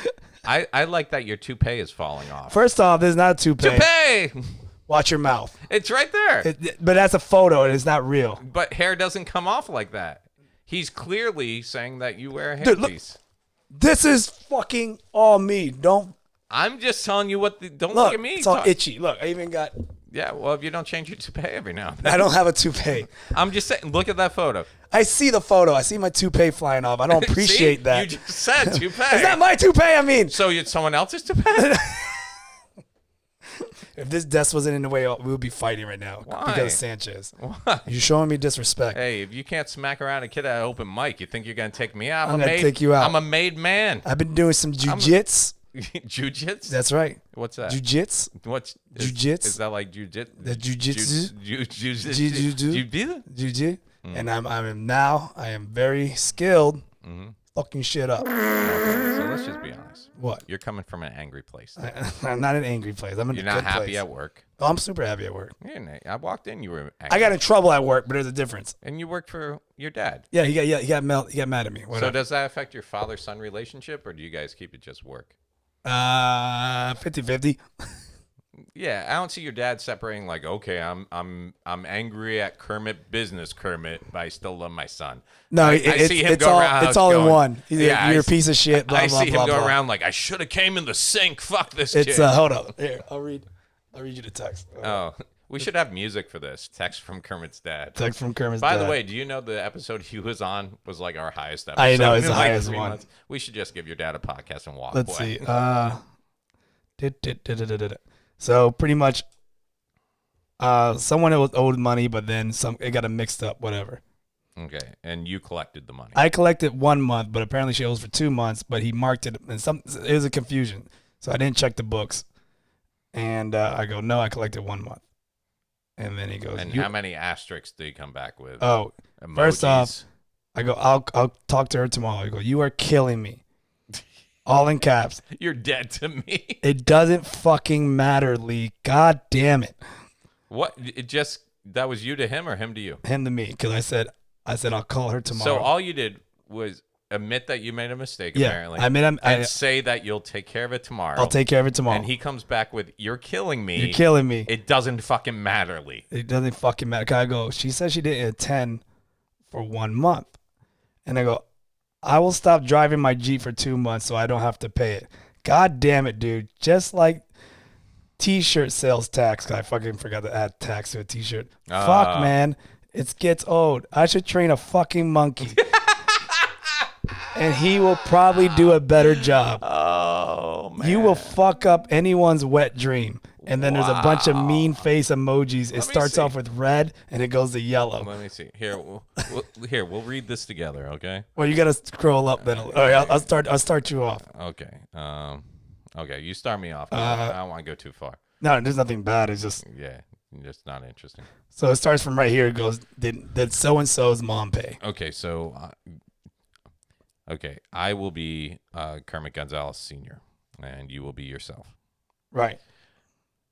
I like that your toupee is falling off. First off, there's not a toupee. Toupee! Watch your mouth. It's right there. But that's a photo and it's not real. But hair doesn't come off like that. He's clearly saying that you wear a Dude, hairpiece. This is fucking all me. I'm just telling you don't look at me. It's all itchy. Look, I even got... Yeah, well, if you don't change your toupee every now and then. I don't have a toupee. I'm just saying, look at that photo. I see the photo. I see my toupee flying off. I don't appreciate See? that. You just said toupee. It's not my toupee, I mean. So it's someone else's toupee? If this desk wasn't in the way, we would be fighting right now. Why? Because of Sanchez. Why? You're showing me disrespect. Hey, if you can't smack around a kid at an open mic, you think you're going to take me out? I'm going to take you out. I'm a made man. I've been doing some jujits. Jiu-jitsu? That's right. What's that? Jujits. What's Jiu-jitsu. Is that like jiu-jitsu? The jiu-jitsu. Jiu-jitsu? Jiu-jitsu. And I am very skilled fucking shit up. Okay, so let's just be honest. What? You're coming from an angry place. I'm not in an angry place. I'm in a You're good not happy place. at work. Oh, I'm super happy at work. Yeah, I walked in, you were angry. I got in trouble at work, but there's a difference. And you worked for your dad. Yeah, he got mad at me. So does that affect your father-son relationship, or do you guys keep it just work? 50-50. Yeah, I don't see your dad separating like, okay, I'm angry at Kermit, business Kermit, but I still love my son. No, I see him it's go all around it's all going, in one. Yeah, You're a piece of shit. Blah I blah see blah him go blah. around like I should have came in the sink. Fuck this It's kid. hold up. Here, I'll read you the text. Oh, we should have music for this. Text from Kermit's dad. Text from Kermit's By dad. the way, do you know the episode he was on was like our highest episode? I know, it's in the like highest 3 one. months? We should just give your dad a podcast and walk Let's away. see. So pretty much, someone owed money, but then it got mixed up. Whatever. Okay, and you collected the money. I collected 1 month, but apparently she owes for 2 months. But he marked it, and it was a confusion. So I didn't check the books, and I go, no, I collected 1 month. And then he goes, and how many asterisks do you come back with? Oh, Emojis? first off, I go, I'll talk to her tomorrow. I go, you are killing me. All in caps. You're dead to me. It doesn't fucking matter, Lee. God damn it. What? That was you to him or him to you? Him to me, because I said I'll call her tomorrow. So all you did was admit that you made a mistake, yeah, apparently. I say that you'll take care of it tomorrow. I'll take care of it tomorrow. And he comes back with, you're killing me. You're killing me. It doesn't fucking matter, Lee. It doesn't fucking matter. 'Cause I go, she said she didn't attend for 1 month. And I go, I will stop driving my Jeep for 2 months so I don't have to pay it. God damn it, dude. Just like T-shirt sales tax. 'Cause I fucking forgot to add tax to a T-shirt. Fuck, man. It gets old. I should train a fucking monkey. And he will probably do a better job. Oh, man. You will fuck up anyone's wet dream. And then there's a bunch of mean face emojis. It starts off with red and it goes to yellow. Let me see. Here, we'll read this together, okay? Well, you got to scroll up then. All right, I'll start you off. Okay. Okay, you start me off. I don't want to go too far. No, there's nothing bad. It's just Yeah, just not interesting. so it starts from right here. It goes, did so and so's mom pay? Okay, so I will be Kermit Gonzalez Sr., and you will be yourself. Right.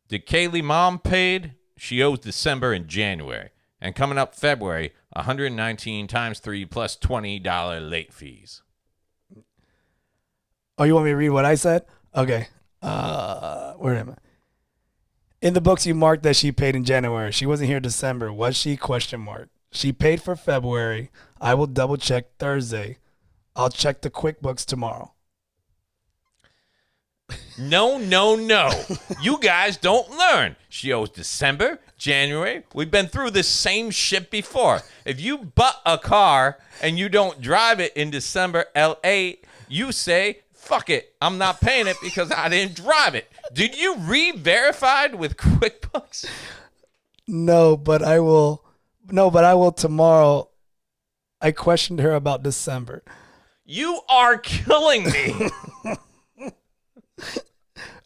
Did Kaylee mom paid? She owes December and January. And coming up February, 119 times 3 plus $20 late fees. Oh, you want me to read what I said? Okay. Where am I? In the books, you marked that she paid in January. She wasn't here December. Was she? Question mark. She paid for February. I will double check Thursday. I'll check the QuickBooks tomorrow. No. You guys don't learn. She owes December, January. We've been through this same shit before. If you butt a car and you don't drive it in December, LA, you say, fuck it. I'm not paying it because I didn't drive it. Did you re-verified with QuickBooks? No, but I will tomorrow. I questioned her about December. You are killing me.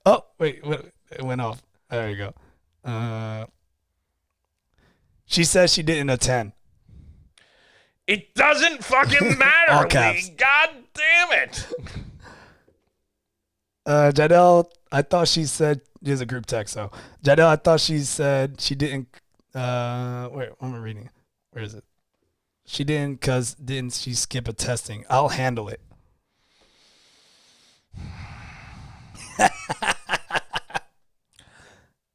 Oh, wait, it went off. There you go. She says she didn't attend. It doesn't fucking matter, All caps. Lee. God damn it. Jadelle, I thought she said, there's a group text, so. Jadelle, I thought she said she didn't, wait, what am I reading? Where is it? She didn't, didn't she skip a testing? I'll handle it.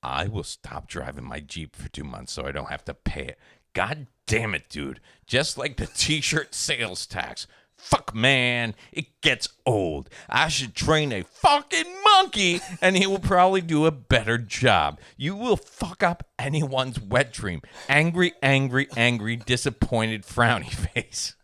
I will stop driving my Jeep for 2 months so I don't have to pay it. God damn it, dude. Just like the T-shirt sales tax. Fuck, man. It gets old. I should train a fucking monkey and he will probably do a better job. You will fuck up anyone's wet dream. Angry, disappointed, frowny face.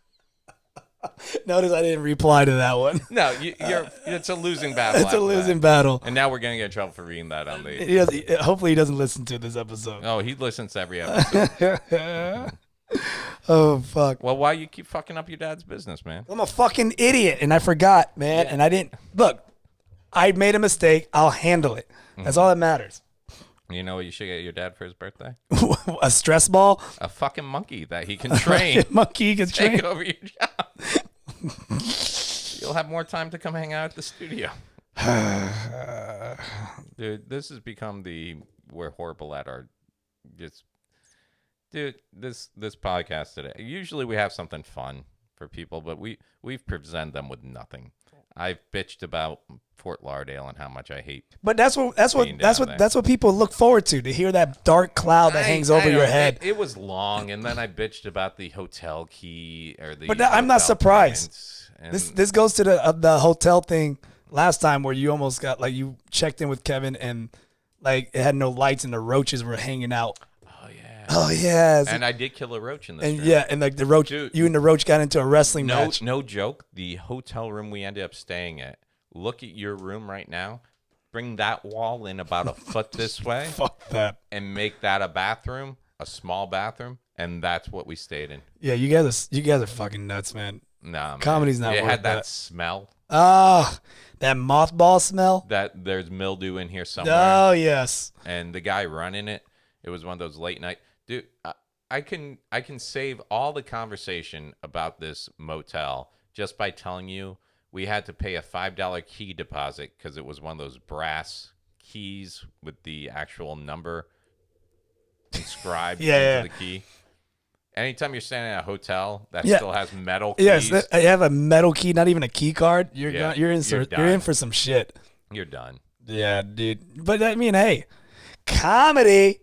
Notice I didn't reply to that one. No, it's a losing battle. It's a losing battle. And now we're going to get in trouble for reading that on the... Hopefully he doesn't listen to this episode. Oh, he listens to every episode. Oh, fuck. Well, why you keep fucking up your dad's business, man? I'm a fucking idiot, and I forgot, man. Yeah. And I didn't... Look, I made a mistake. I'll handle it. That's all that matters. You know what you should get your dad for his birthday? A stress ball? A fucking monkey that he can train. Monkey can train. Take over your job. You'll have more time to come hang out at the studio. Dude, this has become we're horrible at our just... Dude, this podcast today. Usually we have something fun for people, but we've presented them with nothing. I've bitched about Fort Lauderdale and how much I hate. But that's what people look forward to hear that dark cloud that hangs over your head. It was long, and then I bitched about the hotel key or the. But I'm not surprised. And This goes to the hotel thing last time where you almost got like you checked in with Kevin and like it had no lights and the roaches were hanging out. Oh yeah. And I did kill a roach in this room. Yeah, and like the roach, Dude, you and the roach got into a wrestling match. No joke. The hotel room we ended up staying at. Look at your room right now. Bring that wall in about a foot this way. Fuck that. And make that a bathroom, a small bathroom, and that's what we stayed in. Yeah, you guys are fucking nuts, man. Nah, man. Comedy's not. It worth had that smell. Ah, that mothball smell. That there's mildew in here somewhere. Oh yes. And the guy running it, it was one of those late night. Dude, I can save all the conversation about this motel just by telling you we had to pay a $5 key deposit because it was one of those brass keys with the actual number inscribed into the key. Anytime you're staying at a hotel that still has metal keys. Yes, I have a metal key, not even a key card. You're in for some shit. You're done. Yeah, dude. But I mean, hey, comedy.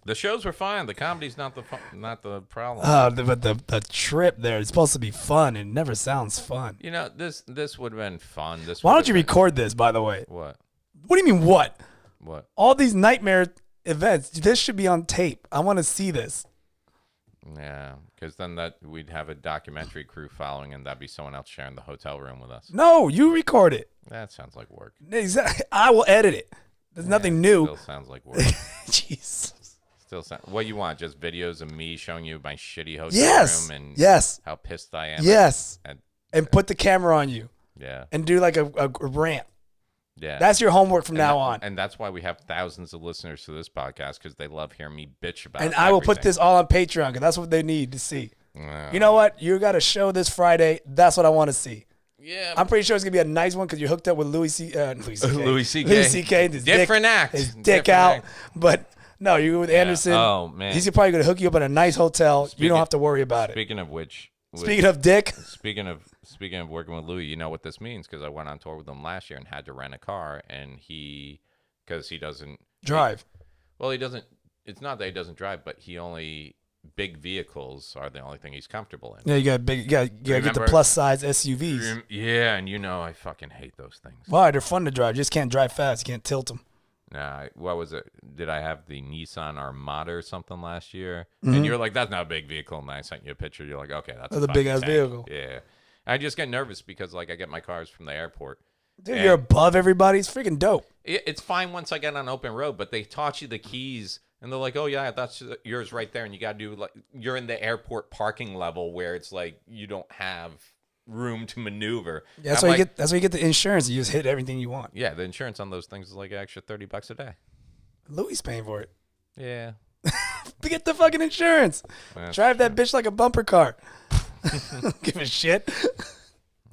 The shows were fine. The comedy's not the problem. But the trip there is supposed to be fun. It never sounds fun. You know, this would have been fun. Why don't you record this, by the way? What? What do you mean, what? What? All these nightmare events. This should be on tape. I want to see this. Yeah, because then we'd have a documentary crew following, and that'd be someone else sharing the hotel room with us. No, you record it. That sounds like work. Exactly. I will edit it. There's nothing new. Still sounds like work. Jeez. What you want? Just videos of me showing you my shitty hotel room and how pissed I am. Yes. And put the camera on you. Yeah. And do like a rant. Yeah. That's your homework from now on. And that's why we have thousands of listeners to this podcast because they love hearing me bitch about. And I will put this all on Patreon because that's what they need to see. You know what? You got a show this Friday. That's what I want to see. Yeah. I'm pretty sure it's gonna be a nice one because you're hooked up with Louis C.K. Louis C.K. Different act. His dick out, but. No, you're with Anderson. Oh, man. He's probably going to hook you up in a nice hotel. You don't have to worry about it. Speaking of which. Speaking of dick. Speaking of working with Louis, you know what this means? Because I went on tour with him last year and had to rent a car. And because he doesn't. Drive. He doesn't. It's not that he doesn't drive, but big vehicles are the only thing he's comfortable in. Yeah, you got get the plus size SUVs. Yeah, and I fucking hate those things. Why? They're fun to drive. You just can't drive fast. You can't tilt them. Nah, what was it? Did I have the Nissan Armada or something last year? Mm-hmm. And you were like, that's not a big vehicle. And I sent you a picture. You're like, okay, that's a big-ass vehicle. Yeah. I just get nervous because, I get my cars from the airport. Dude, you're above everybody. It's freaking dope. It's fine once I get on open road, but they taught you the keys. And they're like, oh, yeah, that's yours right there. And you got to do, you're in the airport parking level where it's like you don't have room to maneuver. Yeah, that's why you get the insurance. You just hit everything you want. Yeah, the insurance on those things is like an extra $30 a day. Louis paying for it. Yeah. Get the fucking insurance. Drive that bitch like a bumper car. Give a shit.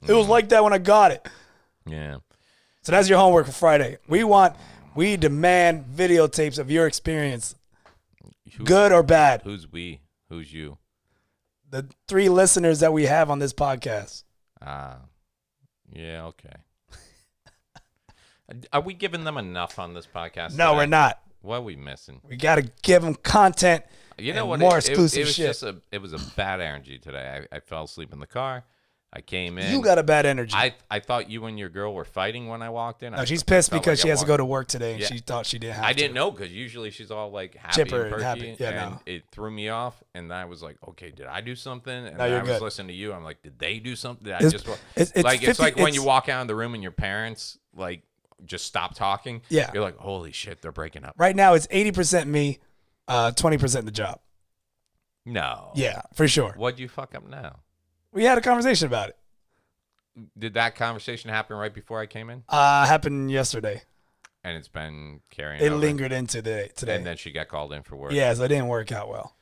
It was like that when I got it. Yeah. So that's your homework for Friday. We demand videotapes of your experience. Good or bad. Who's we? Who's you? The 3 listeners that we have on this podcast. Yeah, okay. Are we giving them enough on this podcast? No, today? We're not. What are we missing? We got to give them content. You know what? More exclusive it was shit. It was a bad energy today. I fell asleep in the car. I came in. You got a bad energy. I thought you and your girl were fighting when I walked in. No, she's pissed because she has to go to work today, and she thought she didn't have to. I didn't know because usually she's all like happy chipper and perky, happy. Yeah, and it threw me off. And I was like, okay, did I do something? And no, I you're was good. listening to you. I'm like, did they do something? Did It's like when you walk out of the room and your parents just stop talking. Yeah, you're like, holy shit, they're breaking up. Right now, it's 80% me, 20% the job. No. Yeah, for sure. What'd you fuck up now? We had a conversation about it. Did that conversation happen right before I came in? Happened yesterday. And it's been carrying It over. lingered into today. And then she got called in for work. Yeah, so it didn't work out well.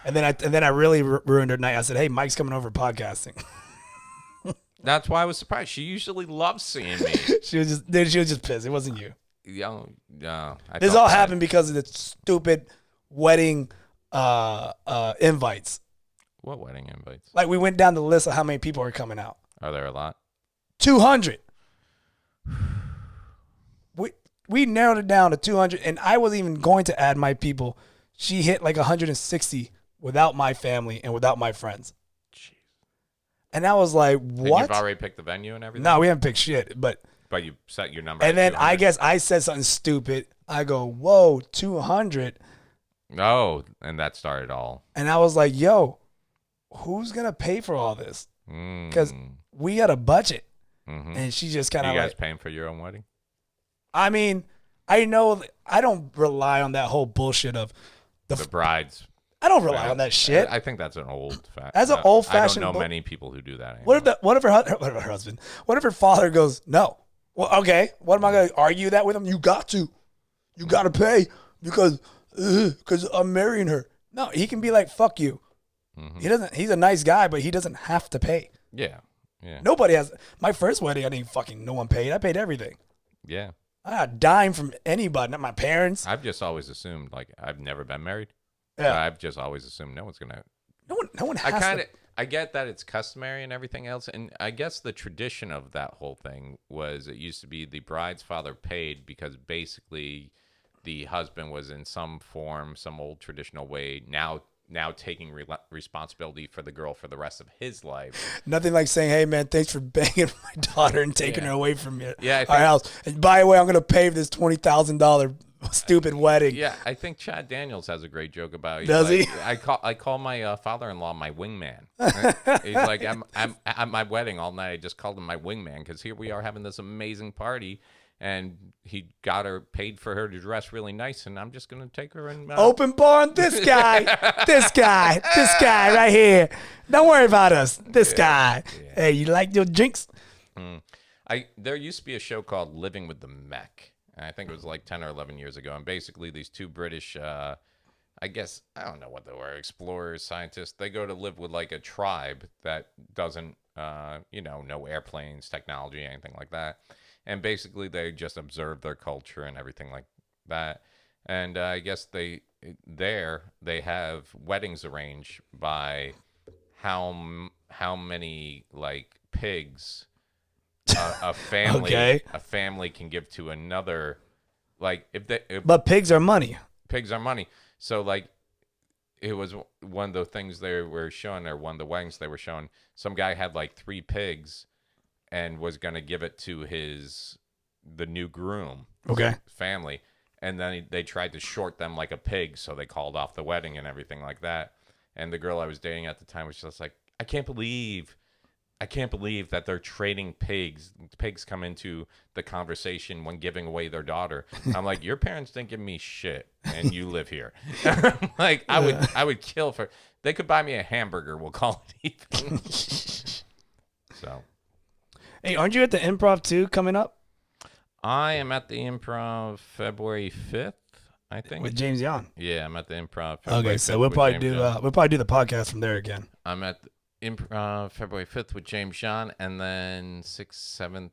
And then I really ruined her night. I said, "Hey, Mike's coming over podcasting." That's why I was surprised. She usually loves seeing me. She was just pissed. It wasn't you. This all happened because of the stupid wedding invites. What wedding invites? Like, we went down the list of how many people are coming out. Are there a lot? 200. We narrowed it down to 200, and I wasn't even going to add my people. She hit like 160 without my family and without my friends. Jeez. And I was like, what? And you've already picked the venue and everything? No, we haven't picked shit. But you set your number. And then 200. I guess I said something stupid. I go, whoa, 200. Oh, and that started all. And I was like, yo, who's going to pay for all this? Because we got a budget. Mm-hmm. And she just kind of You guys like, paying for your own wedding? I mean, I know I don't rely on that whole bullshit of The brides. I don't rely on that shit. I think that's an old fact. That's an old-fashioned I don't know many people who do that anymore. What if her husband? What if her father goes, no? Well, okay. What am I going to argue that with him? You got to pay because I'm marrying her. No, he can be like, fuck you. Mm-hmm. He doesn't. He's a nice guy, but he doesn't have to pay. Yeah. Nobody has. My first wedding, I didn't fucking. No one paid. I paid everything. Yeah. I got a dime from anybody, not my parents. I've just always assumed, like, I've never been married. Yeah. I've just always assumed no one's gonna. No one has. I get that it's customary and everything else, and I guess the tradition of that whole thing was it used to be the bride's father paid because basically the husband was in some form, some old traditional way now taking responsibility for the girl for the rest of his life. Nothing like saying, hey, man, thanks for banging my daughter and taking her away from our house. And by the way, I'm going to pay for this $20,000 stupid wedding. Yeah, I think Chad Daniels has a great joke about it. Does he? I call my father-in-law my wingman. He's like, I'm at my wedding all night. I just called him my wingman because here we are having this amazing party. And he got her paid for her to dress really nice, and I'm just gonna take her and open bar on this guy, this guy right here. Don't worry about us. This guy. Yeah. Hey, you like your drinks? There used to be a show called Living with the Mech, and I think it was like 10 or 11 years ago. And basically, these two British, I guess I don't know what they were, explorers, scientists. They go to live with like a tribe that doesn't, no airplanes, technology, anything like that. And basically, they just observe their culture and everything like that. And I guess they have weddings arranged by how many like pigs a family can give to another. Like but pigs are money. Pigs are money. So like, it was one of the things they were showing, or one of the weddings they were showing. Some guy had like 3 pigs. And was going to give it to the new groom family. And then they tried to short them like a pig, so they called off the wedding and everything like that. And the girl I was dating at the time was just like, I can't believe that they're trading pigs. Pigs come into the conversation when giving away their daughter. I'm like, your parents didn't give me shit, and you live here. Like, I would kill for. They could buy me a hamburger. We'll call it even. So. Hey, aren't you at the Improv too coming up? I am at the Improv February 5th, I think. With James Yon. Yeah, I'm at the Improv February 5th. So we'll probably do the podcast from there again. I'm at the Improv February 5th with James Yon, and then 6th, 7th,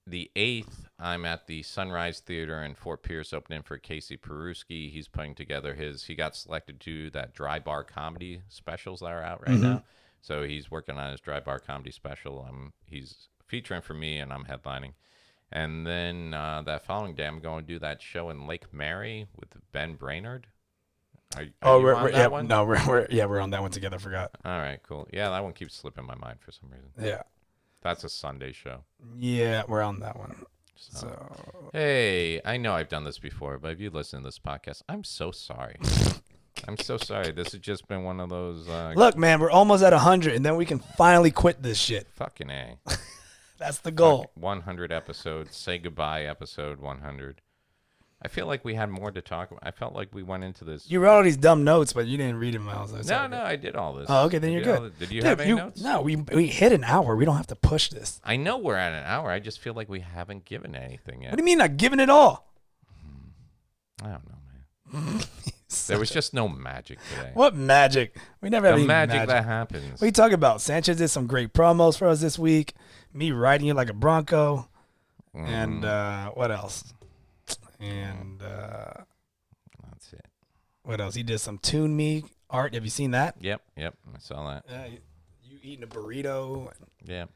the 8th, I'm at the Sunrise Theater in Fort Pierce opening for Casey Peruski. He's putting together he got selected to that dry bar comedy specials that are out right now. So he's working on his dry bar comedy special. He's featuring for me, and I'm headlining. And then that following day, I'm going to do that show in Lake Mary with Ben Brainerd. Are you on that one? No, we're on that one together. I forgot. All right, cool. Yeah, that one keeps slipping my mind for some reason. Yeah. That's a Sunday show. Yeah, we're on that one. So hey, I know I've done this before, but if you listen to this podcast, I'm so sorry. I'm so sorry. This has just been one of those. Look, man, we're almost at 100, and then we can finally quit this shit. Fucking A. That's the goal. 100 episodes. Say goodbye, episode 100. I feel like we had more to talk about. I felt like we went into this. You wrote all these dumb notes, but you didn't read them, Miles. No, I did all this. Oh, okay, then you're good. Did you have any notes? No, we hit an hour. We don't have to push this. I know we're at an hour. I just feel like we haven't given anything yet. What do you mean not giving it all? I don't know, man. There was just no magic today. What magic? We never have any magic that happens. What are you talking about? Sanchez did some great promos for us this week. Me riding you like a Bronco. And what else? And that's it. What else? He did some Tune Me art. Have you seen that? Yep. I saw that. Yeah, you eating a burrito. Yeah.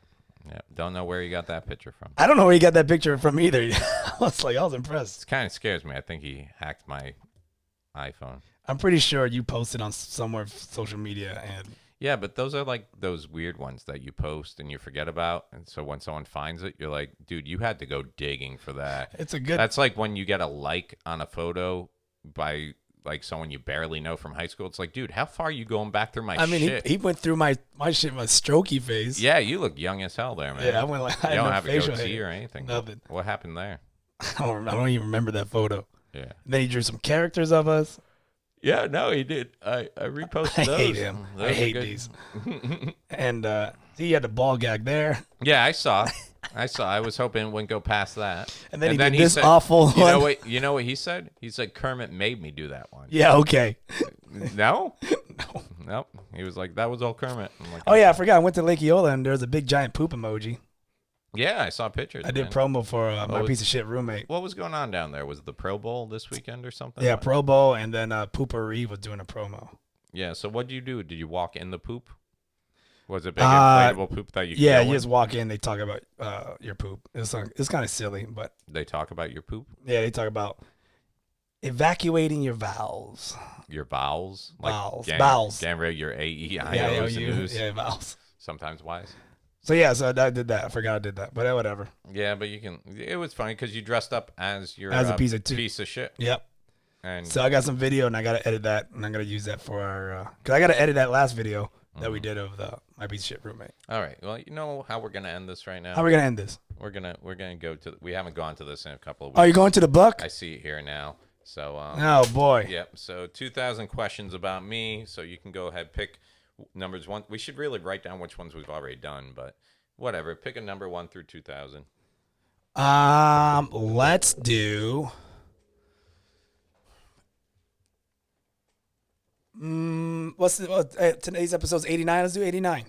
Don't know where you got that picture from. I don't know where you got that picture from either. I was impressed. It kind of scares me. I think he hacked my iPhone. I'm pretty sure you posted on somewhere social media and. Yeah, but those are like those weird ones that you post and you forget about. And so when someone finds it, you're like, dude, you had to go digging for that. That's like when you get a like on a photo by like someone you barely know from high school. It's like, dude, how far are you going back through my shit? I mean, he went through my shit, my strokey face. Yeah, you look young as hell there, man. Yeah, I went like, you don't have a facial goatee hair or anything. Nothing. What happened there? I don't even remember that photo. Yeah. And then he drew some characters of us. Yeah, no, he did. I reposted I those. hate him. I hate these. And he had the ball gag there. Yeah, I saw. I was hoping it wouldn't go past that. And then he did this awful one. You know what he said? He said Kermit made me do that one. Yeah, okay. No? Nope. He was like, that was all Kermit. I'm like, oh, yeah, I forgot. I went to Lake Eola, and there was a big giant poop emoji. Yeah, I saw pictures. I did promo for my piece of shit roommate. What was going on down there? Was it the Pro Bowl this weekend or something? Yeah, Pro Bowl, and then Poopery was doing a promo. Yeah, so what did you do? Did you walk in the poop? Was it big inflatable poop that you Yeah, you just walk in, they talk about your poop. It's kind of silly, but... They talk about your poop? Yeah, they talk about evacuating your bowels. Your bowels? Bowels. Like bowels. your A-E-I-O's. Yeah, bowels. Sometimes wise. So I did that. I forgot I did that, but whatever. Yeah, but you can. It was funny because you dressed up as a piece of shit. Yep. And so I got some video, and I gotta edit that, and I'm gonna use that for our. Cause I gotta edit that last video that we did of my piece of shit roommate. All right. Well, you know how we're gonna end this right now. How are we gonna end this? We're gonna go to. We haven't gone to this in a couple of weeks. Oh, you're going to the book? I see it here now. So. Oh boy. Yep. So 2,000 questions about me. So you can go ahead pick numbers one. We should really write down which ones we've already done, but. Whatever. Pick a number 1 through 2,000. Let's do. Today's episode's 89. Let's do 89.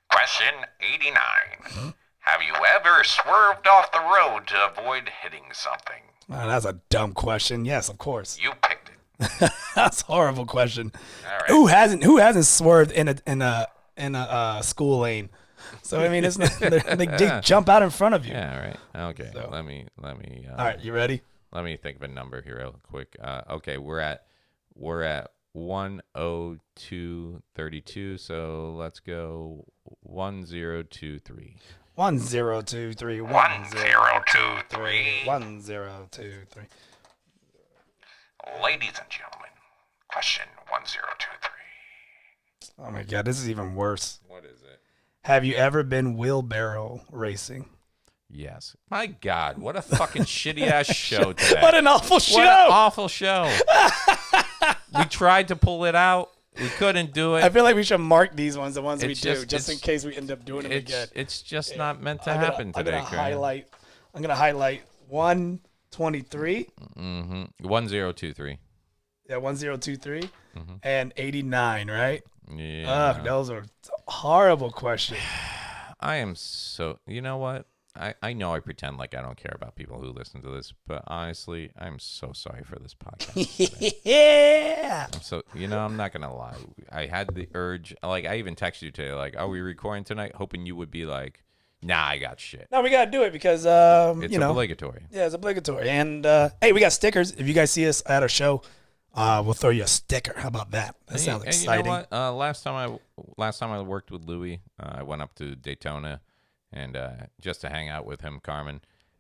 Question 89. Have you ever swerved off the road to avoid hitting something? Oh, that's a dumb question. Yes, of course. You picked it. That's a horrible question. All right. Who hasn't swerved in a school lane? So I mean, it's they jump out in front of you. Yeah. All right. Okay. So, let me. All right. You ready? Let me think of a number here real quick. Okay. We're at 10232. So let's go 1023. 1023. 1023. 1023. Ladies and gentlemen, question 1023. Oh my God, this is even worse. What is it? Have you ever been wheelbarrow racing? Yes. My God, what a fucking shitty ass show today. What an awful show. What an awful show. We tried to pull it out. We couldn't do it. I feel like we should mark these ones, the ones we do, just in case we end up doing them again. It's just not meant to happen today, I'm going to highlight 123. 1023. Yeah, 1023. And 89, right? Yeah. Those are horrible questions. I am so... You know what? I know I pretend like I don't care about people who listen to this, but honestly, I'm so sorry for this podcast. Yeah. I'm not going to lie. I had the urge. Like, I even texted you today, like, are we recording tonight? Hoping you would be like, nah, I got shit. No, we got to do it because, it's obligatory. Yeah, it's obligatory. And, hey, we got stickers. If you guys see us at our show, we'll throw you a sticker. How about that? That sounds exciting. You know what? Last time I worked with Louie, I went up to Daytona and just to hang out with him, Carmen,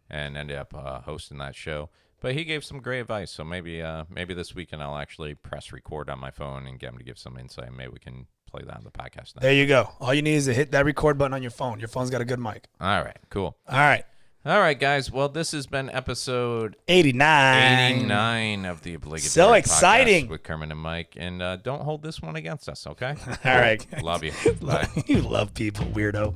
and ended up hosting that show. But he gave some great advice, so maybe this weekend I'll actually press record on my phone and get him to give some insight. Maybe we can play that on the podcast now. There you go. All you need is to hit that record button on your phone. Your phone's got a good mic. All right, cool. All right, guys. Well, this has been episode 89 of the Obligatory So exciting. Podcast with Kermit and Myke. And don't hold this one against us, okay? All right. Love you. Bye. You love people, weirdo.